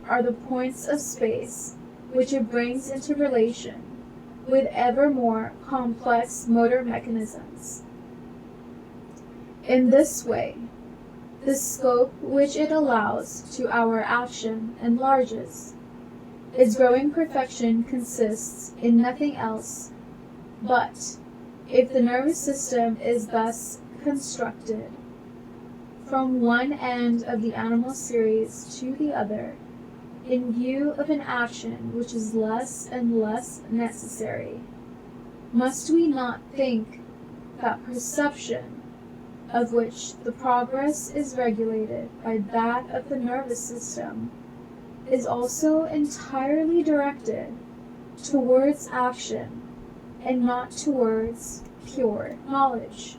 are the points of space which it brings into relation with ever more complex motor mechanisms. In this way, the scope which it allows to our action enlarges. Its growing perfection consists in nothing else but, if the nervous system is thus constructed, from one end of the animal series to the other, in view of an action which is less and less necessary, must we not think that perception, of which the progress is regulated by that of the nervous system, is also entirely directed towards action and not towards pure knowledge?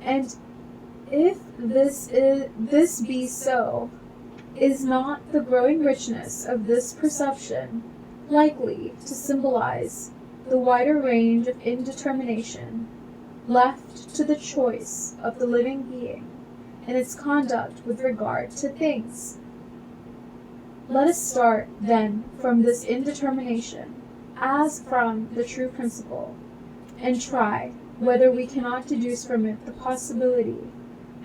And if this be so, is not the growing richness of this perception likely to symbolize the wider range of indetermination left to the choice of the living being in its conduct with regard to things? Let us start, then, from this indetermination, as from the true principle, and try whether we cannot deduce from it the possibility,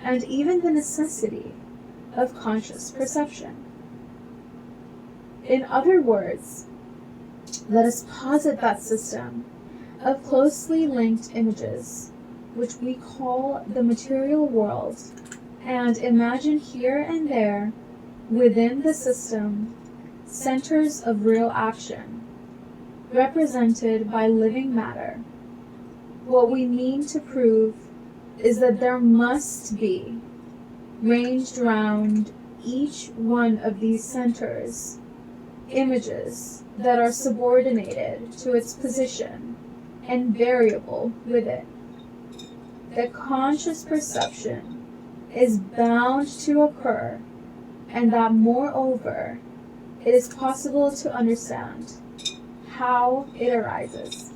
and even the necessity, of conscious perception. In other words, let us posit that system of closely linked images, which we call the material world, and imagine here and there, within the system, centers of real action, represented by living matter. What we mean to prove is that there must be, ranged round each one of these centers, images that are subordinated to its position and variable with it. That conscious perception is bound to occur, and that moreover it is possible to understand how it arises.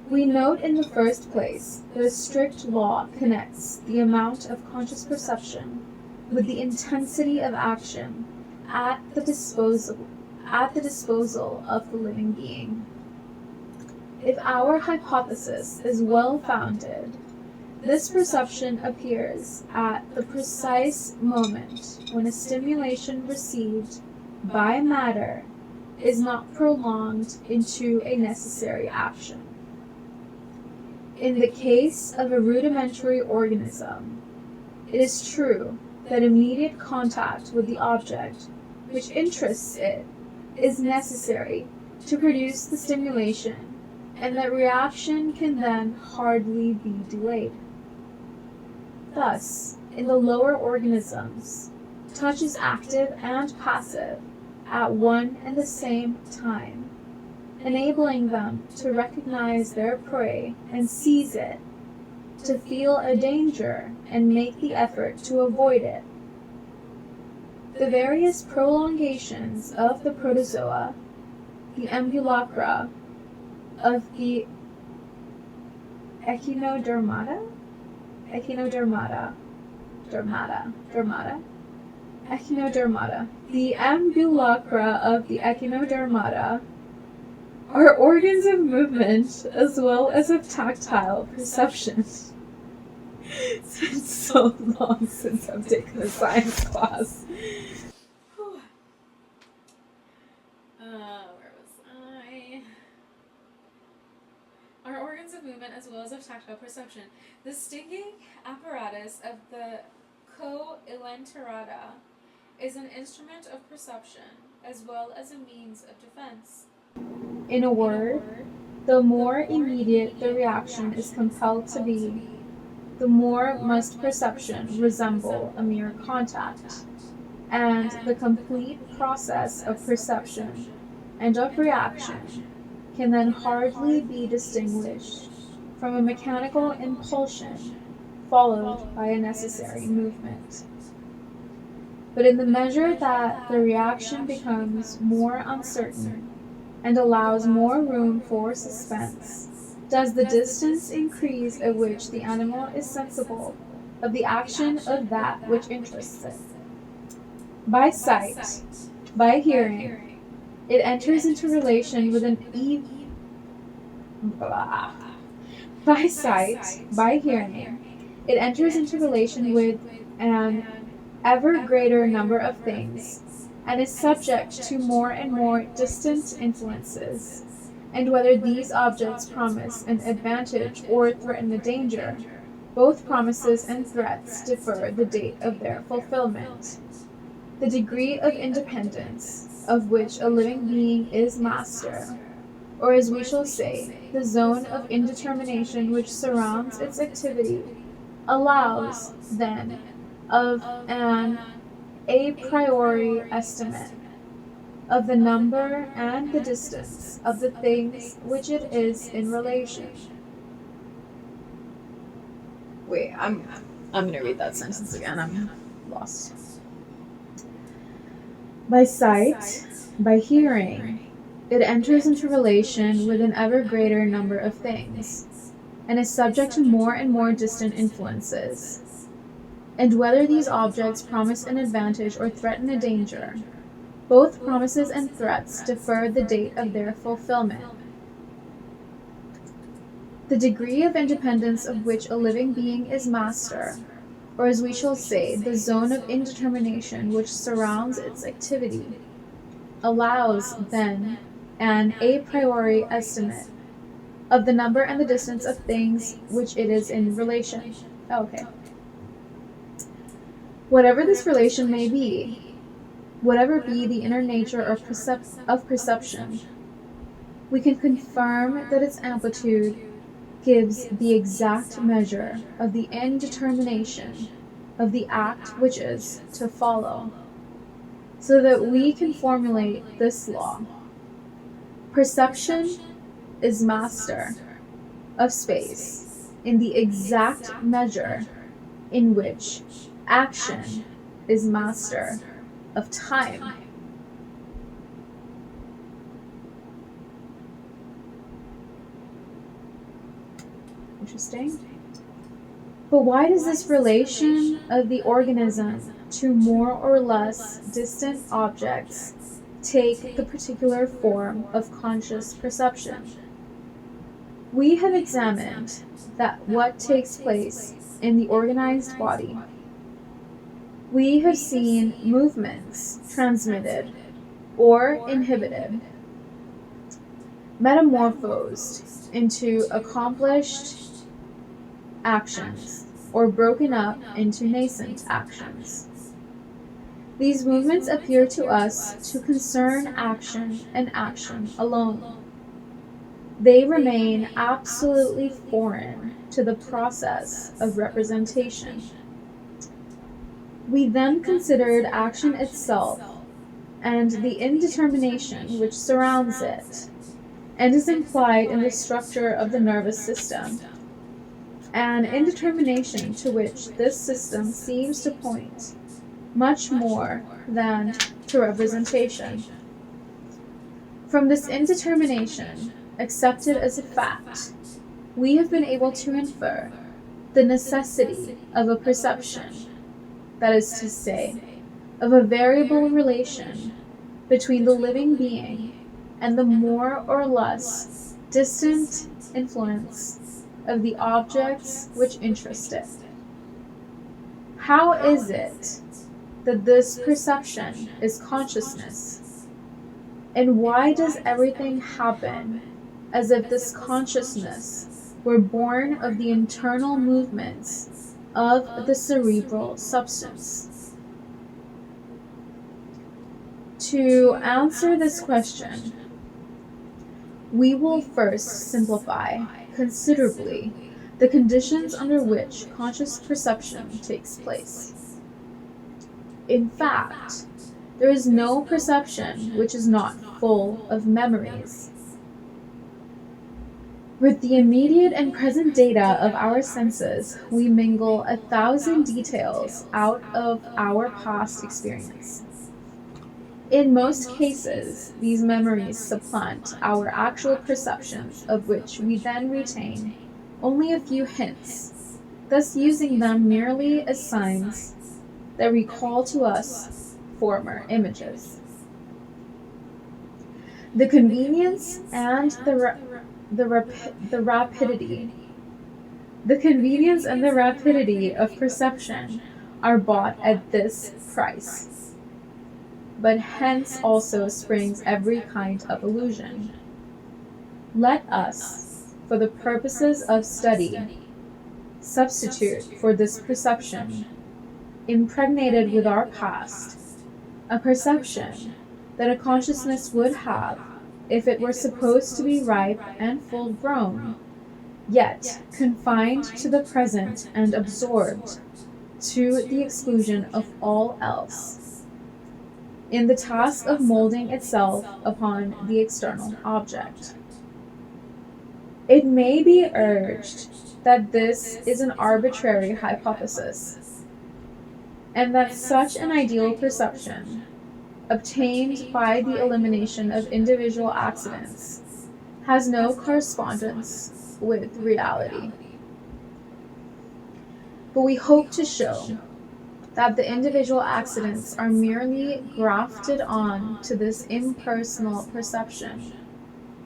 We note in the first place that a strict law connects the amount of conscious perception with the intensity of action at the disposal of the living being. If our hypothesis is well founded, this perception appears at the precise moment when a stimulation received by matter is not prolonged into a necessary action. In the case of a rudimentary organism, it is true that immediate contact with the object which interests it is necessary to produce the stimulation, and that reaction can then hardly be delayed. Thus, in the lower organisms, touch is active and passive at one and the same time, enabling them to recognize their prey and seize it, to feel a danger and make the effort to avoid it. The various prolongations of the protozoa, the ambulacra of the echinodermata, the ambulacra of the echinodermata are organs of movement as well as of tactile perception. It's been so long since I've taken a science class. Where was I? Are organs of movement as well as of tactile perception. The stinging apparatus of the coelenterata is an instrument of perception as well as a means of defense. In a word, the more immediate the reaction is compelled to be, the more must perception resemble a mere contact, and the complete process of perception and of reaction can then hardly be distinguished from a mechanical impulsion followed by a necessary movement. But in the measure that the reaction becomes more uncertain and allows more room for suspense, does the distance increase at which the animal is sensible of the action of that which interests it. By sight, by hearing, it enters into relation with an By sight, by hearing, it enters into relation with an ever greater number of things, and is subject to more and more distant influences, and whether these objects promise an advantage or threaten a danger, both promises and threats differ the date of their fulfillment. The degree of independence of which a living being is master, or as we shall say, the zone of indetermination which surrounds its activity, allows, then, of an a priori estimate of the number and the distance of the things which it is in relation. Wait, I'm going to read that sentence again. I'm lost. By sight, by hearing, it enters into relation with an ever greater number of things, and is subject to more and more distant influences. And whether these objects promise an advantage or threaten a danger, both promises and threats defer the date of their fulfillment. The degree of independence of which a living being is master, or as we shall say, the zone of indetermination which surrounds its activity, allows, then, an a priori estimate of the number and the distance of things which it is in relation. Okay. Whatever this relation may be, whatever be the inner nature of perception, we can confirm that its amplitude gives the exact measure of the indetermination of the act which is to follow, so that we can formulate this law. Perception is master of space in the exact measure in which action is master of time. Interesting. But why does this relation of the organism to more or less distant objects take the particular form of conscious perception? We have examined that what takes place in the organized body. We have seen movements transmitted or inhibited, metamorphosed into accomplished actions, or broken up into nascent actions. These movements appear to us to concern action and action alone. They remain absolutely foreign to the process of representation. We then considered action itself and the indetermination which surrounds it, and is implied in the structure of the nervous system, an indetermination to which this system seems to point much more than to representation. From this indetermination, accepted as a fact, we have been able to infer the necessity of a perception, that is to say, of a variable relation between the living being and the more or less distant influence of the objects which interest it. How is it that this perception is consciousness? And why does everything happen as if this consciousness were born of the internal movements of the cerebral substance? To answer this question, we will first simplify considerably the conditions under which conscious perception takes place. In fact, there is no perception which is not full of memories. With the immediate and present data of our senses, we mingle 1,000 details out of our past experience. In most cases, these memories supplant our actual perceptions, of which we then retain only a few hints, thus using them merely as signs that recall to us former images. The convenience and the rapidity of perception are bought at this price. But hence also springs every kind of illusion. Let us, for the purposes of study, substitute for this perception, impregnated with our past, a perception that a consciousness would have if it were supposed to be ripe and full grown, yet confined to the present and absorbed to the exclusion of all else, in the task of molding itself upon the external object. It may be urged that this is an arbitrary hypothesis, and that such an ideal perception, obtained by the elimination of individual accidents, has no correspondence with reality. But we hope to show that the individual accidents are merely grafted on to this impersonal perception,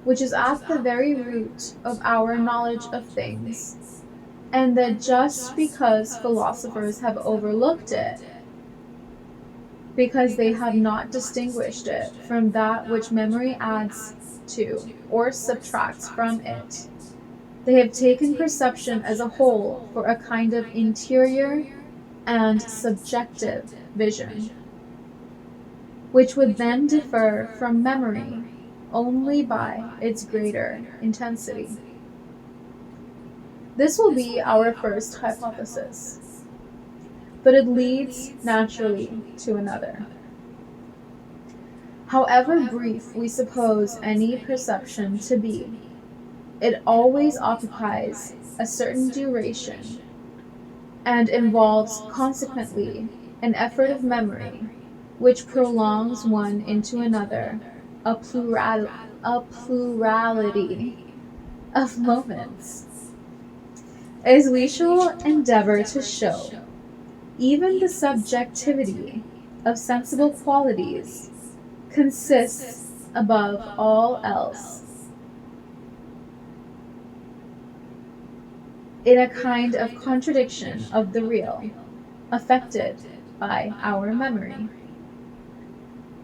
which is at the very root of our knowledge of things, and that just because philosophers have overlooked it, because they have not distinguished it from that which memory adds to or subtracts from it, they have taken perception as a whole for a kind of interior and subjective vision, which would then differ from memory only by its greater intensity. This will be our first hypothesis, but it leads naturally to another. However brief we suppose any perception to be, it always occupies a certain duration and involves consequently an effort of memory which prolongs one into another, a plurality of moments. As we shall endeavor to show, even the subjectivity of sensible qualities consists above all else in a kind of contradiction of the real, affected by our memory.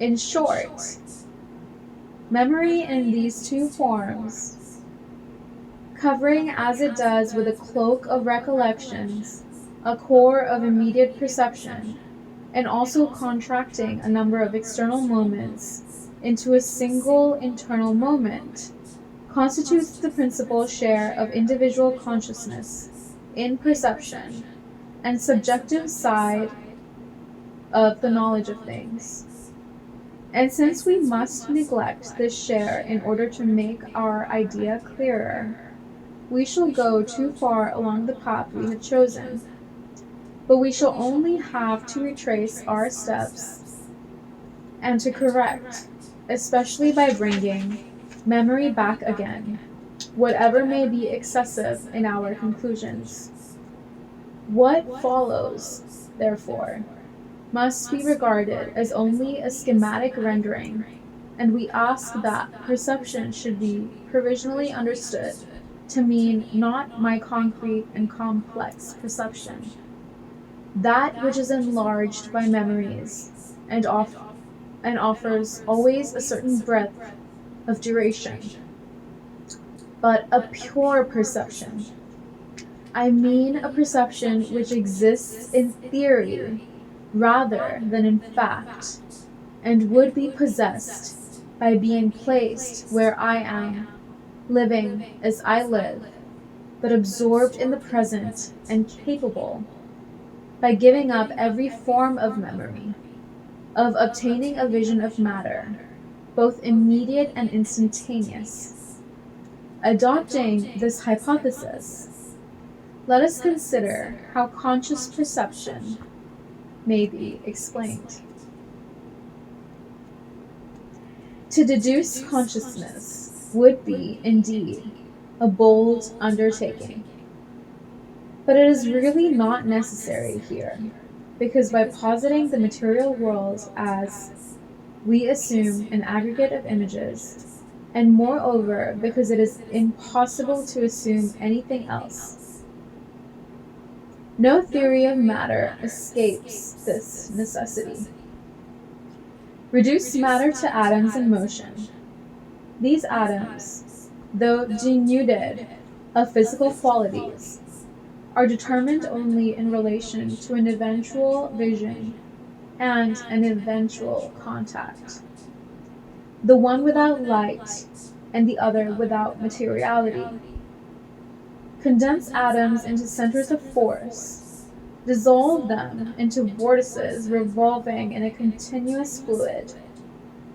In short, memory in these two forms, covering as it does with a cloak of recollections a core of immediate perception, and also contracting a number of external moments into a single internal moment, constitutes the principal share of individual consciousness in perception and subjective side of the knowledge of things. And since we must neglect this share in order to make our idea clearer, we shall go too far along the path we have chosen. But we shall only have to retrace our steps and to correct especially by bringing memory back again, whatever may be excessive in our conclusions. What follows, therefore, must be regarded as only a schematic rendering, and we ask that perception should be provisionally understood to mean not my concrete and complex perception, that which is enlarged by memories and offers always a certain breadth of duration, but a pure perception. I mean a perception which exists in theory rather than in fact, and would be possessed by being placed where I am, living as I live, but absorbed in the present and capable, by giving up every form of memory, of obtaining a vision of matter, both immediate and instantaneous. Adopting this hypothesis, let us consider how conscious perception may be explained. To deduce consciousness would be, indeed, a bold undertaking. But it is really not necessary here, because by positing the material world as, we assume, an aggregate of images, and moreover because it is impossible to assume anything else, no theory of matter escapes this necessity. Reduce matter to atoms in motion. These atoms, though denuded of physical qualities, are determined only in relation to an eventual vision and an eventual contact, the one without light and the other without materiality. Condense atoms into centers of force, dissolve them into vortices revolving in a continuous fluid.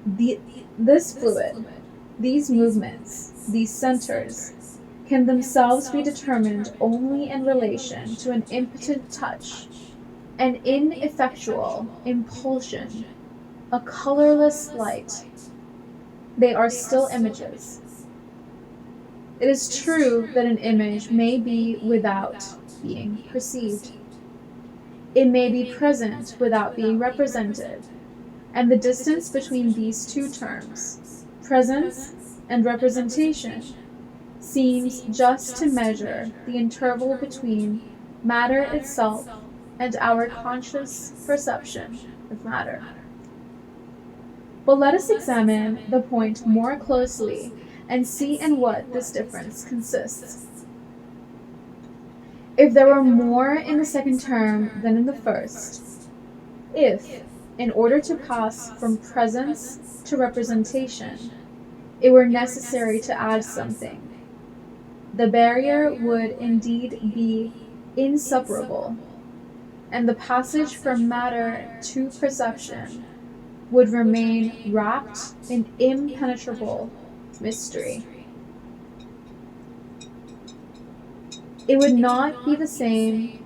This fluid, these movements, these centers, can themselves be determined only in relation to an impotent touch, an ineffectual impulsion, a colorless light. They are still images. It is true that an image may be without being perceived. It may be present without being represented, and the distance between these two terms, presence and representation, seems just to measure the interval between matter itself and our conscious perception of matter. But let us examine the point more closely and see in what this difference consists. If there were more in the second term than in the first, if, in order to pass from presence to representation, it were necessary to add something, the barrier would indeed be insuperable, and the passage from matter to perception would remain wrapped in impenetrable mystery. It would not be the same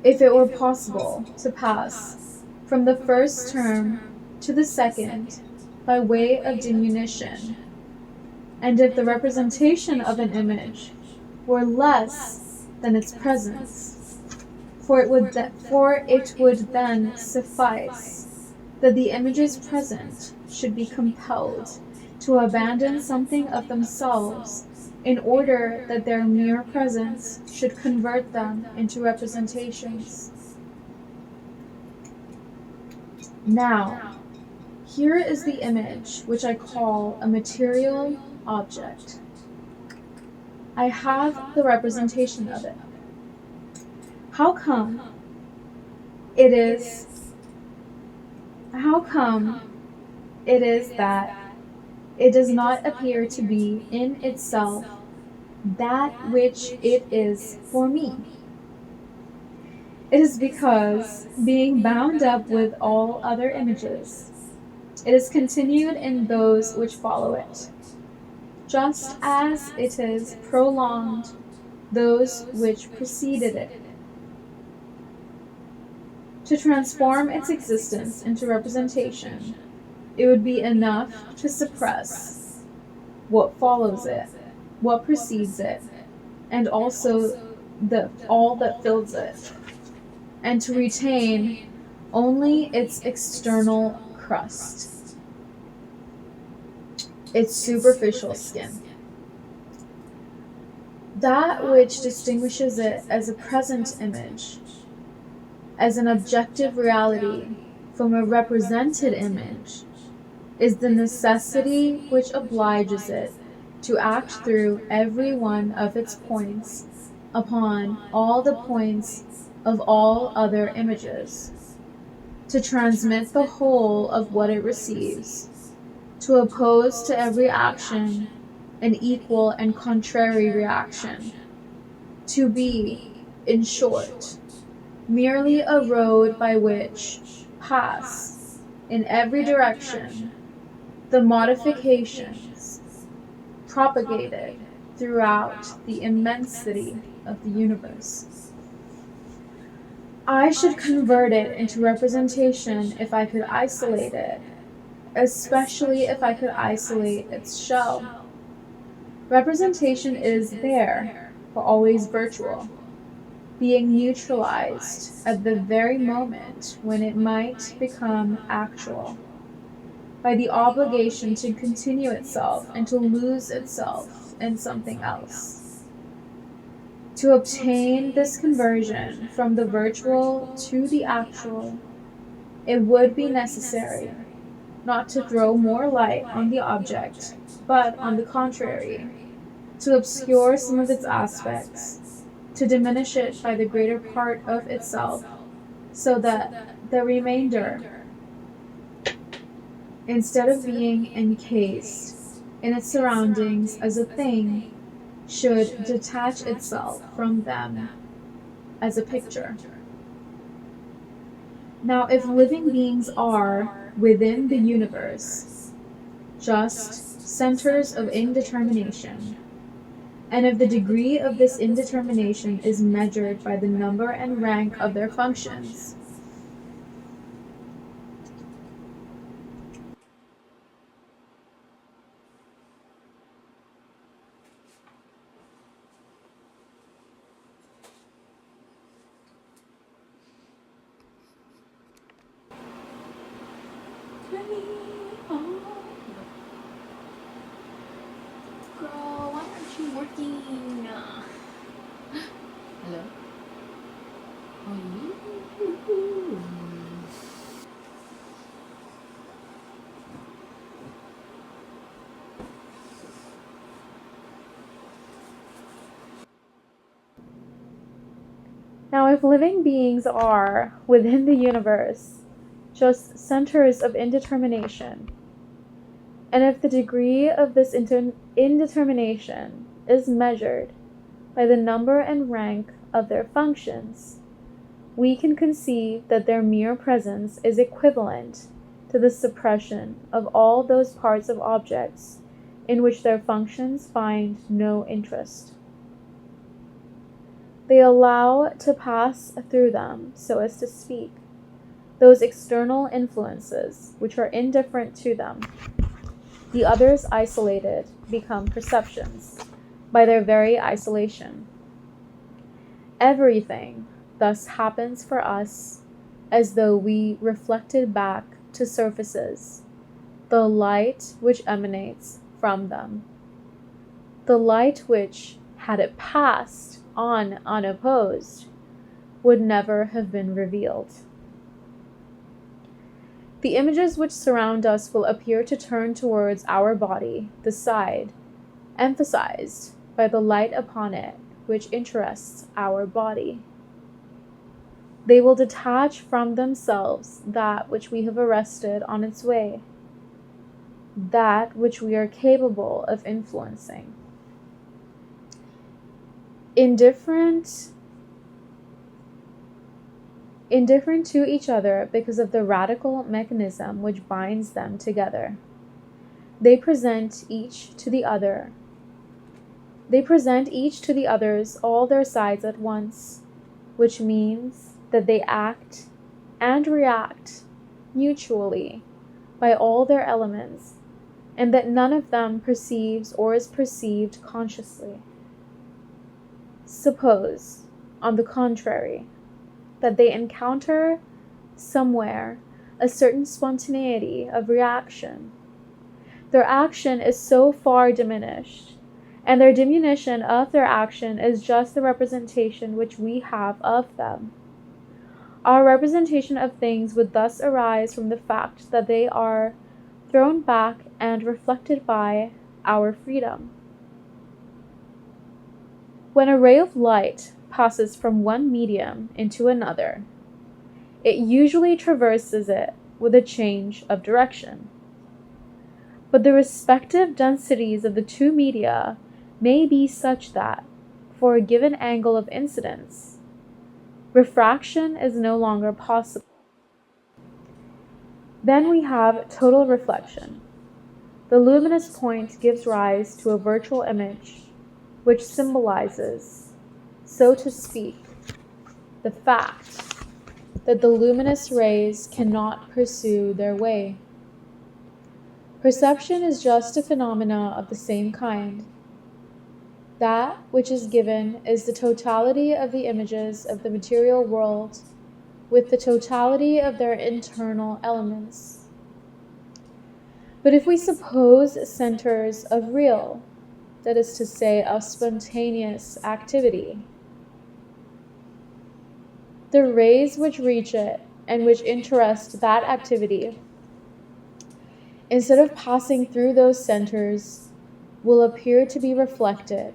if it were possible to pass from the first term to the second by way of diminution, and if the representation of an image were less than its presence, for it would then suffice that the images present should be compelled to abandon something of themselves in order that their mere presence should convert them into representations. Now, here is the image which I call a material object. I have the representation of it. How come it is that it does not appear to be in itself that which it is for me? It is because, being bound up with all other images, it is continued in those which follow it, just as it is prolonged those which preceded it. To transform its existence into representation, it would be enough to suppress what follows it, what precedes it, and also all that fills it, and to retain only its external crust, its superficial skin. That which distinguishes it as a present image, as an objective reality from a represented image, is the necessity which obliges it to act through every one of its points upon all the points of all other images, to transmit the whole of what it receives, to oppose to every action an equal and contrary reaction, to be, in short, merely a road by which pass, in every direction, the modifications propagated throughout the immensity of the universe. I should convert it into representation if I could isolate it, especially if I could isolate its shell. Representation is there, but always virtual, being neutralized at the very moment when it might become actual, by the obligation to continue itself and to lose itself in something else. To obtain this conversion from the virtual to the actual, it would be necessary not to throw more light on the object, but, on the contrary, to obscure some of its aspects, to diminish it by the greater part of itself, so that the remainder, instead of being encased in its surroundings as a thing, should detach itself from them as a picture. Now, if living beings are, within the universe, just centers of indetermination, and if the degree of this indetermination is measured by the number and rank of their functions, Girl, why aren't you working? Hello? Oh, Now, if living beings are, within the universe, just centers of indetermination, and if the degree of this indetermination is measured by the number and rank of their functions, we can conceive that their mere presence is equivalent to the suppression of all those parts of objects in which their functions find no interest. They allow to pass through them, so as to speak, those external influences which are indifferent to them. The others isolated become perceptions by their very isolation. Everything thus happens for us as though we reflected back to surfaces the light which emanates from them. The light which, had it passed on unopposed, would never have been revealed. The images which surround us will appear to turn towards our body the side emphasized by the light upon it which interests our body. They will detach from themselves that which we have arrested on its way, that which we are capable of influencing. Indifferent to each other because of the radical mechanism which binds them together. They present each to the others all their sides at once, which means that they act and react mutually by all their elements, and that none of them perceives or is perceived consciously. Suppose, on the contrary, that they encounter somewhere a certain spontaneity of reaction. Their action is so far diminished, and their diminution of their action is just the representation which we have of them. Our representation of things would thus arise from the fact that they are thrown back and reflected by our freedom. When a ray of light passes from one medium into another, it usually traverses it with a change of direction. But the respective densities of the two media may be such that, for a given angle of incidence, refraction is no longer possible. Then we have total reflection. The luminous point gives rise to a virtual image which symbolizes, so to speak, the fact that the luminous rays cannot pursue their way. Perception is just a phenomena of the same kind. That which is given is the totality of the images of the material world with the totality of their internal elements. But if we suppose centers of real, that is to say, of spontaneous activity, the rays which reach it and which interest that activity, instead of passing through those centers, will appear to be reflected,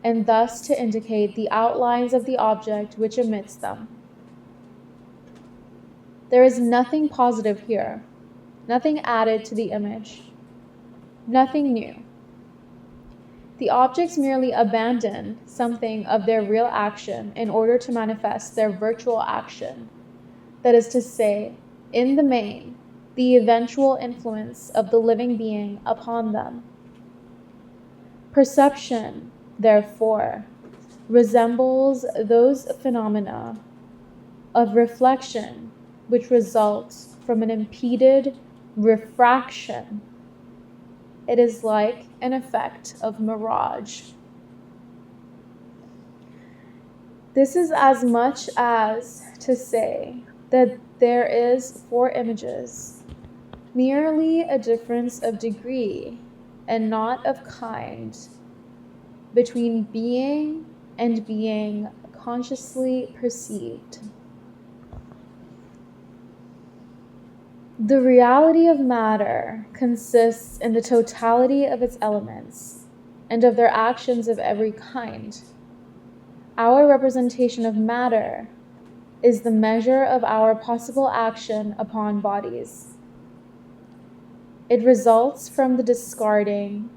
and thus to indicate the outlines of the object which emits them. There is nothing positive here, nothing added to the image, nothing new. The objects merely abandon something of their real action in order to manifest their virtual action, that is to say, in the main, the eventual influence of the living being upon them. Perception, therefore, resembles those phenomena of reflection which result from an impeded refraction. It is like an effect of mirage. This is as much as to say that there is for images merely a difference of degree and not of kind between being and being consciously perceived. The reality of matter consists in the totality of its elements and of their actions of every kind. Our representation of matter is the measure of our possible action upon bodies. It results from the discarding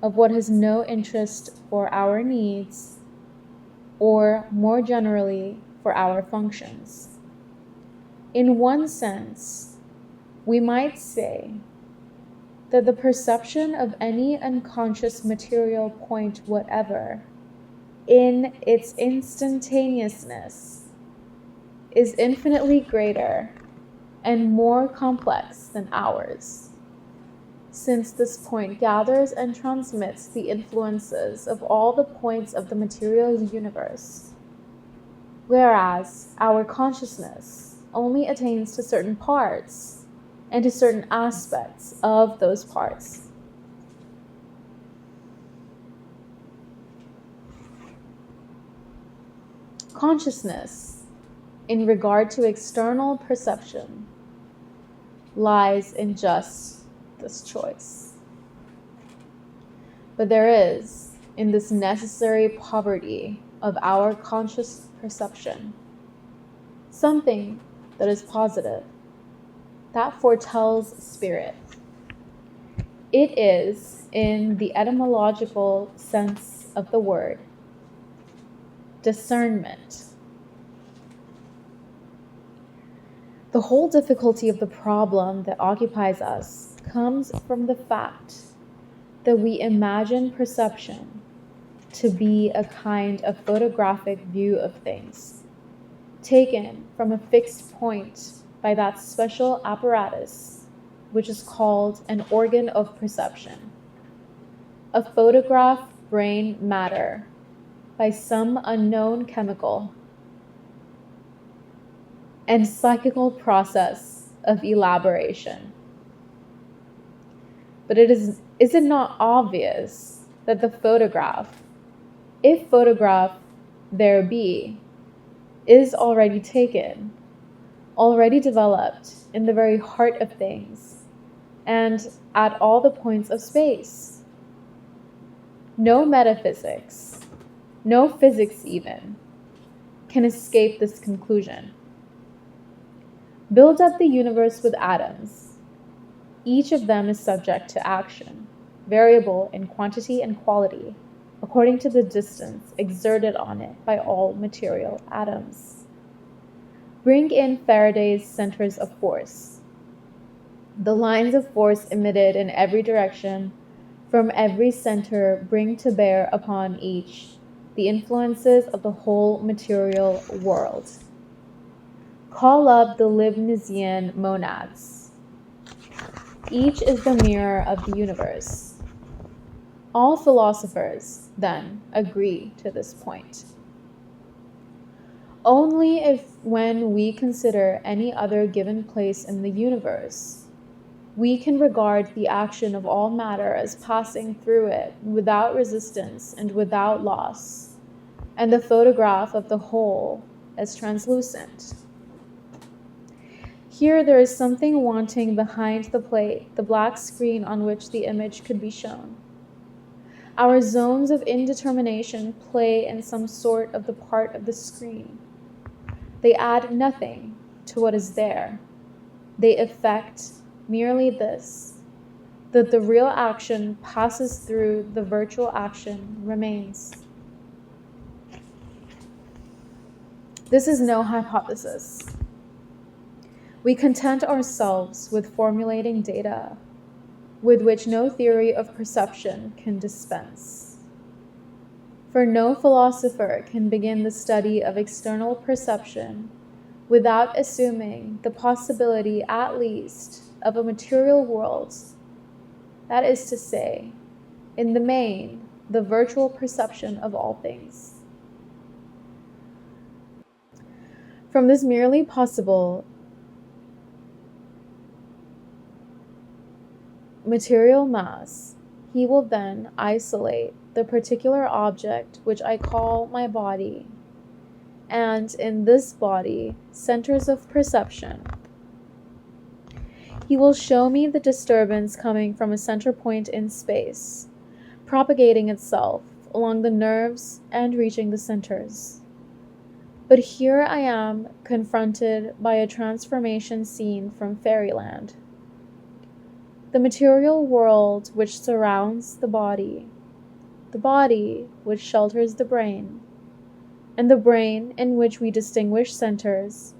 of what has no interest for our needs, or more generally, for our functions. In one sense, we might say that the perception of any unconscious material point whatever, in its instantaneousness, is infinitely greater and more complex than ours, since this point gathers and transmits the influences of all the points of the material universe, whereas our consciousness only attains to certain parts and to certain aspects of those parts. Consciousness, in regard to external perception, lies in just this choice. But there is, in this necessary poverty of our conscious perception, something that is positive, that foretells spirit. It is, in the etymological sense of the word, discernment. The whole difficulty of the problem that occupies us comes from the fact that we imagine perception to be a kind of photographic view of things. taken from a fixed point by that special apparatus, which is called an organ of perception. A photograph brain matter by some unknown chemical and psychical process of elaboration. But is it not obvious that the photograph, if photograph there be, is already taken, already developed in the very heart of things, and at all the points of space? No metaphysics, no physics even, can escape this conclusion. Build up the universe with atoms. Each of them is subject to action, variable in quantity and quality, according to the distance exerted on it by all material atoms. Bring in Faraday's centers of force. The lines of force emitted in every direction from every center bring to bear upon each the influences of the whole material world. Call up the Leibnizian monads. Each is the mirror of the universe. All philosophers, then, agree to this point. Only if, when we consider any other given place in the universe, we can regard the action of all matter as passing through it without resistance and without loss, and the photograph of the whole as translucent. Here there is something wanting behind the plate, the black screen on which the image could be shown. Our zones of indetermination play in some sort of the part of the screen. They add nothing to what is there. They effect merely this, that the real action passes through the virtual action remains. This is no hypothesis. We content ourselves with formulating data with which no theory of perception can dispense. For no philosopher can begin the study of external perception without assuming the possibility, at least, of a material world, that is to say, in the main, the virtual perception of all things. From this merely possible material mass, he will then isolate the particular object which I call my body, and in this body, centers of perception. He will show me the disturbance coming from a center point in space, propagating itself along the nerves and reaching the centers. But here I am confronted by a transformation scene from fairyland. The material world which surrounds the body which shelters the brain, and the brain in which we distinguish centers,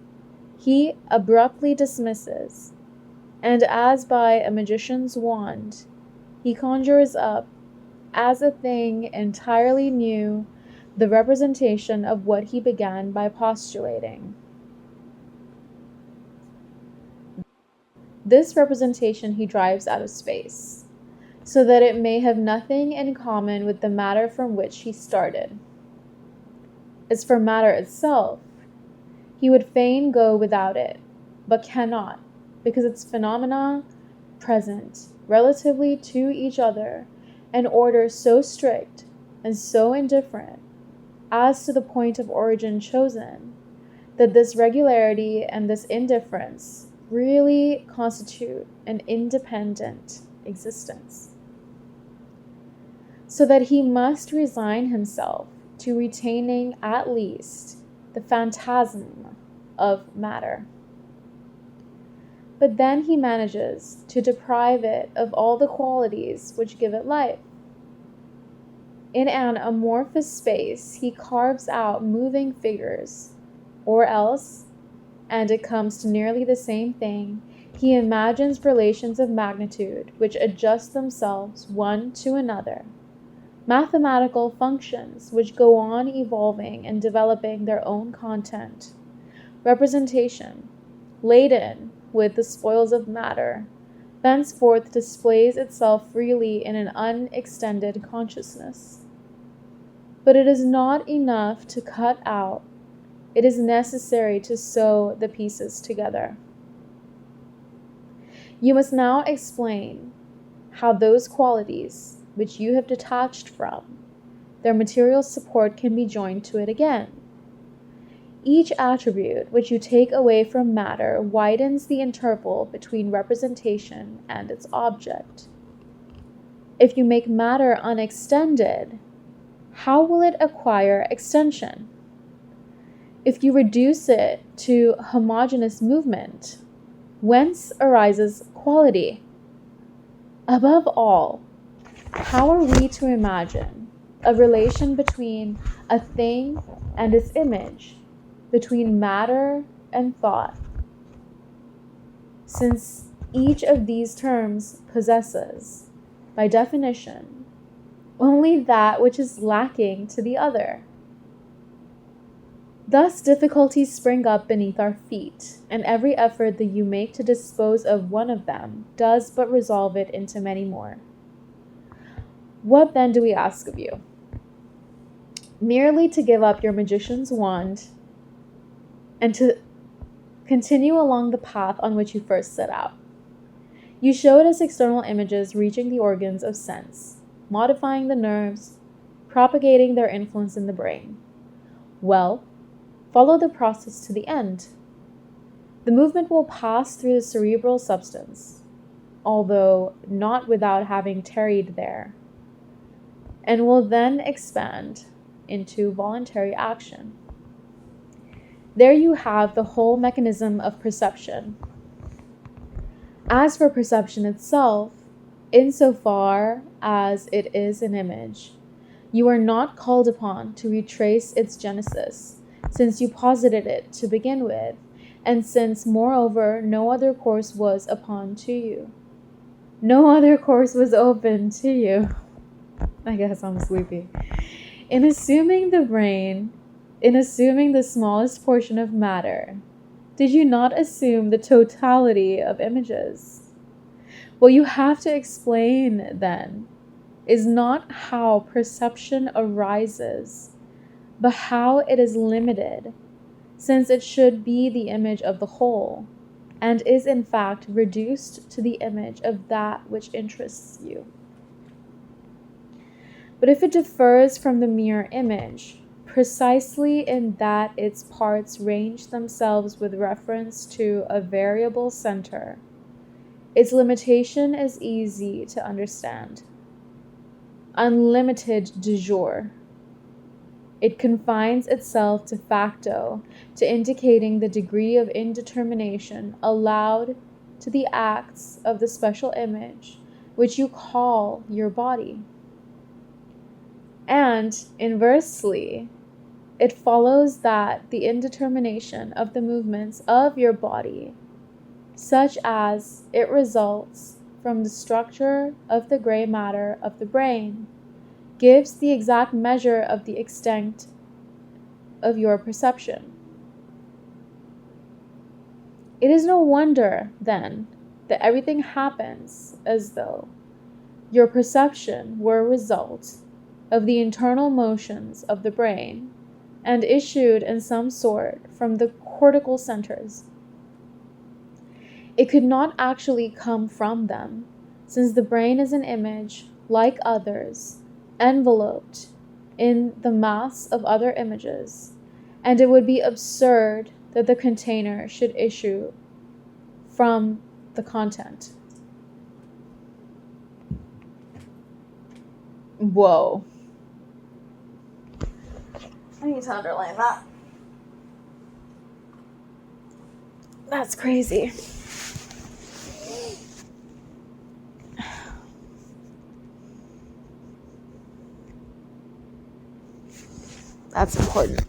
he abruptly dismisses, and as by a magician's wand, he conjures up, as a thing entirely new, the representation of what he began by postulating. This representation he drives out of space, so that it may have nothing in common with the matter from which he started. As for matter itself, he would fain go without it, but cannot, because its phenomena present, relatively to each other, an order so strict and so indifferent as to the point of origin chosen, that this regularity and this indifference really constitute an independent existence. So that he must resign himself to retaining at least the phantasm of matter. But then he manages to deprive it of all the qualities which give it life. In an amorphous space, he carves out moving figures, or else, and it comes to nearly the same thing, he imagines relations of magnitude which adjust themselves one to another, mathematical functions which go on evolving and developing their own content, Representation, laden with the spoils of matter, thenceforth displays itself freely in an unextended consciousness. But it is not enough to cut out, it is necessary to sew the pieces together. You must now explain how those qualities which you have detached from their material support can be joined to it again. Each attribute which you take away from matter widens the interval between representation and its object. If you make matter unextended, how will it acquire extension? If you reduce it to homogeneous movement, whence arises quality? Above all, how are we to imagine a relation between a thing and its image, between matter and thought, since each of these terms possesses, by definition, only that which is lacking to the other? Thus difficulties spring up beneath our feet, and every effort that you make to dispose of one of them does but resolve it into many more. What then do we ask of you? Merely to give up your magician's wand and to continue along the path on which you first set out. You showed us external images reaching the organs of sense, modifying the nerves, propagating their influence in the brain. Well, follow the process to the end. The movement will pass through the cerebral substance, although not without having tarried there, and will then expand into voluntary action. There you have the whole mechanism of perception. As for perception itself, insofar as it is an image, you are not called upon to retrace its genesis, since you posited it to begin with, and since, moreover, no other course was open to you. I guess I'm sleepy. In assuming the smallest portion of matter, did you not assume the totality of images? What you have to explain, then, is not how perception arises, but how it is limited, since it should be the image of the whole, and is in fact reduced to the image of that which interests you. But if it differs from the mere image, precisely in that its parts range themselves with reference to a variable center, its limitation is easy to understand. Unlimited de jure. It confines itself de facto to indicating the degree of indetermination allowed to the acts of the special image which you call your body. And, inversely, it follows that the indetermination of the movements of your body, such as it results from the structure of the gray matter of the brain, gives the exact measure of the extent of your perception. It is no wonder, then, that everything happens as though your perception were a result of the internal motions of the brain and issued in some sort from the cortical centers. It could not actually come from them, since the brain is an image, like others, enveloped in the mass of other images, and it would be absurd that the container should issue from the content. Whoa. I need to underline that. That's crazy. That's important.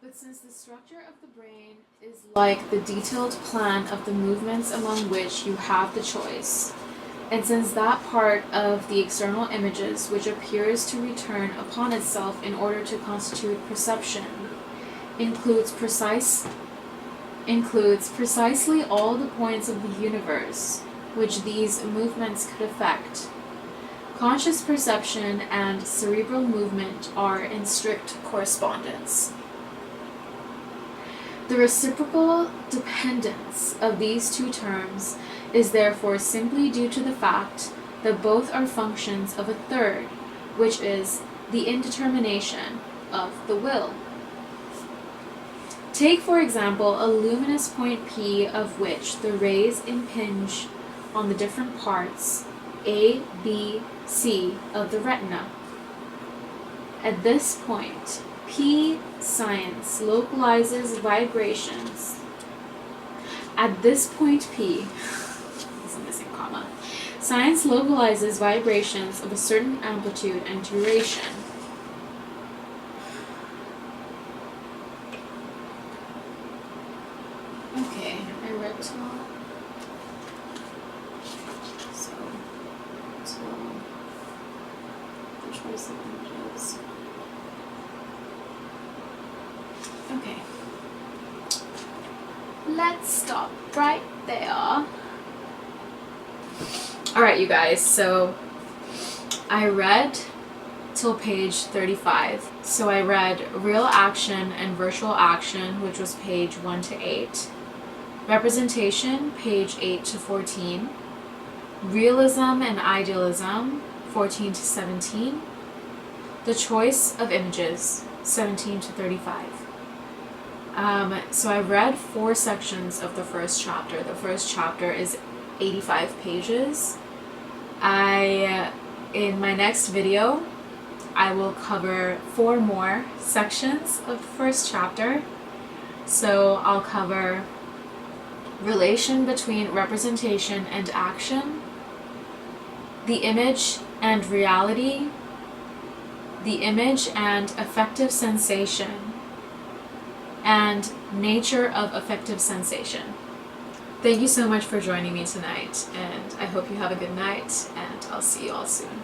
But since the structure of the brain is like the detailed plan of the movements among which you have the choice, and since that part of the external images which appears to return upon itself in order to constitute perception includes precisely all the points of the universe which these movements could affect. Conscious perception and cerebral movement are in strict correspondence. The reciprocal dependence of these two terms is therefore simply due to the fact that both are functions of a third, which is the indetermination of the will. Take, for example, a luminous point P of which the rays impinge on the different parts A, B, C of the retina. At this point, P science localizes vibrations. At this point P, there's a missing comma, science localizes vibrations of a certain amplitude and duration. Okay, I read till the choice of images. Okay. Let's stop right there. Alright, you guys, so I read till page 35. So I read Real Action and Virtual Action, which was page 1 to 8. Representation, page 8 to 14. Realism and Idealism, 14 to 17. The Choice of Images, 17 to 35. So I read 4 sections of the first chapter. The first chapter is 85 pages. In my next video, I will cover 4 more sections of the first chapter. So I'll cover relation between representation and action, the image and reality, the image and affective sensation, and nature of affective sensation. Thank you so much for joining me tonight, and I hope you have a good night, and I'll see you all soon.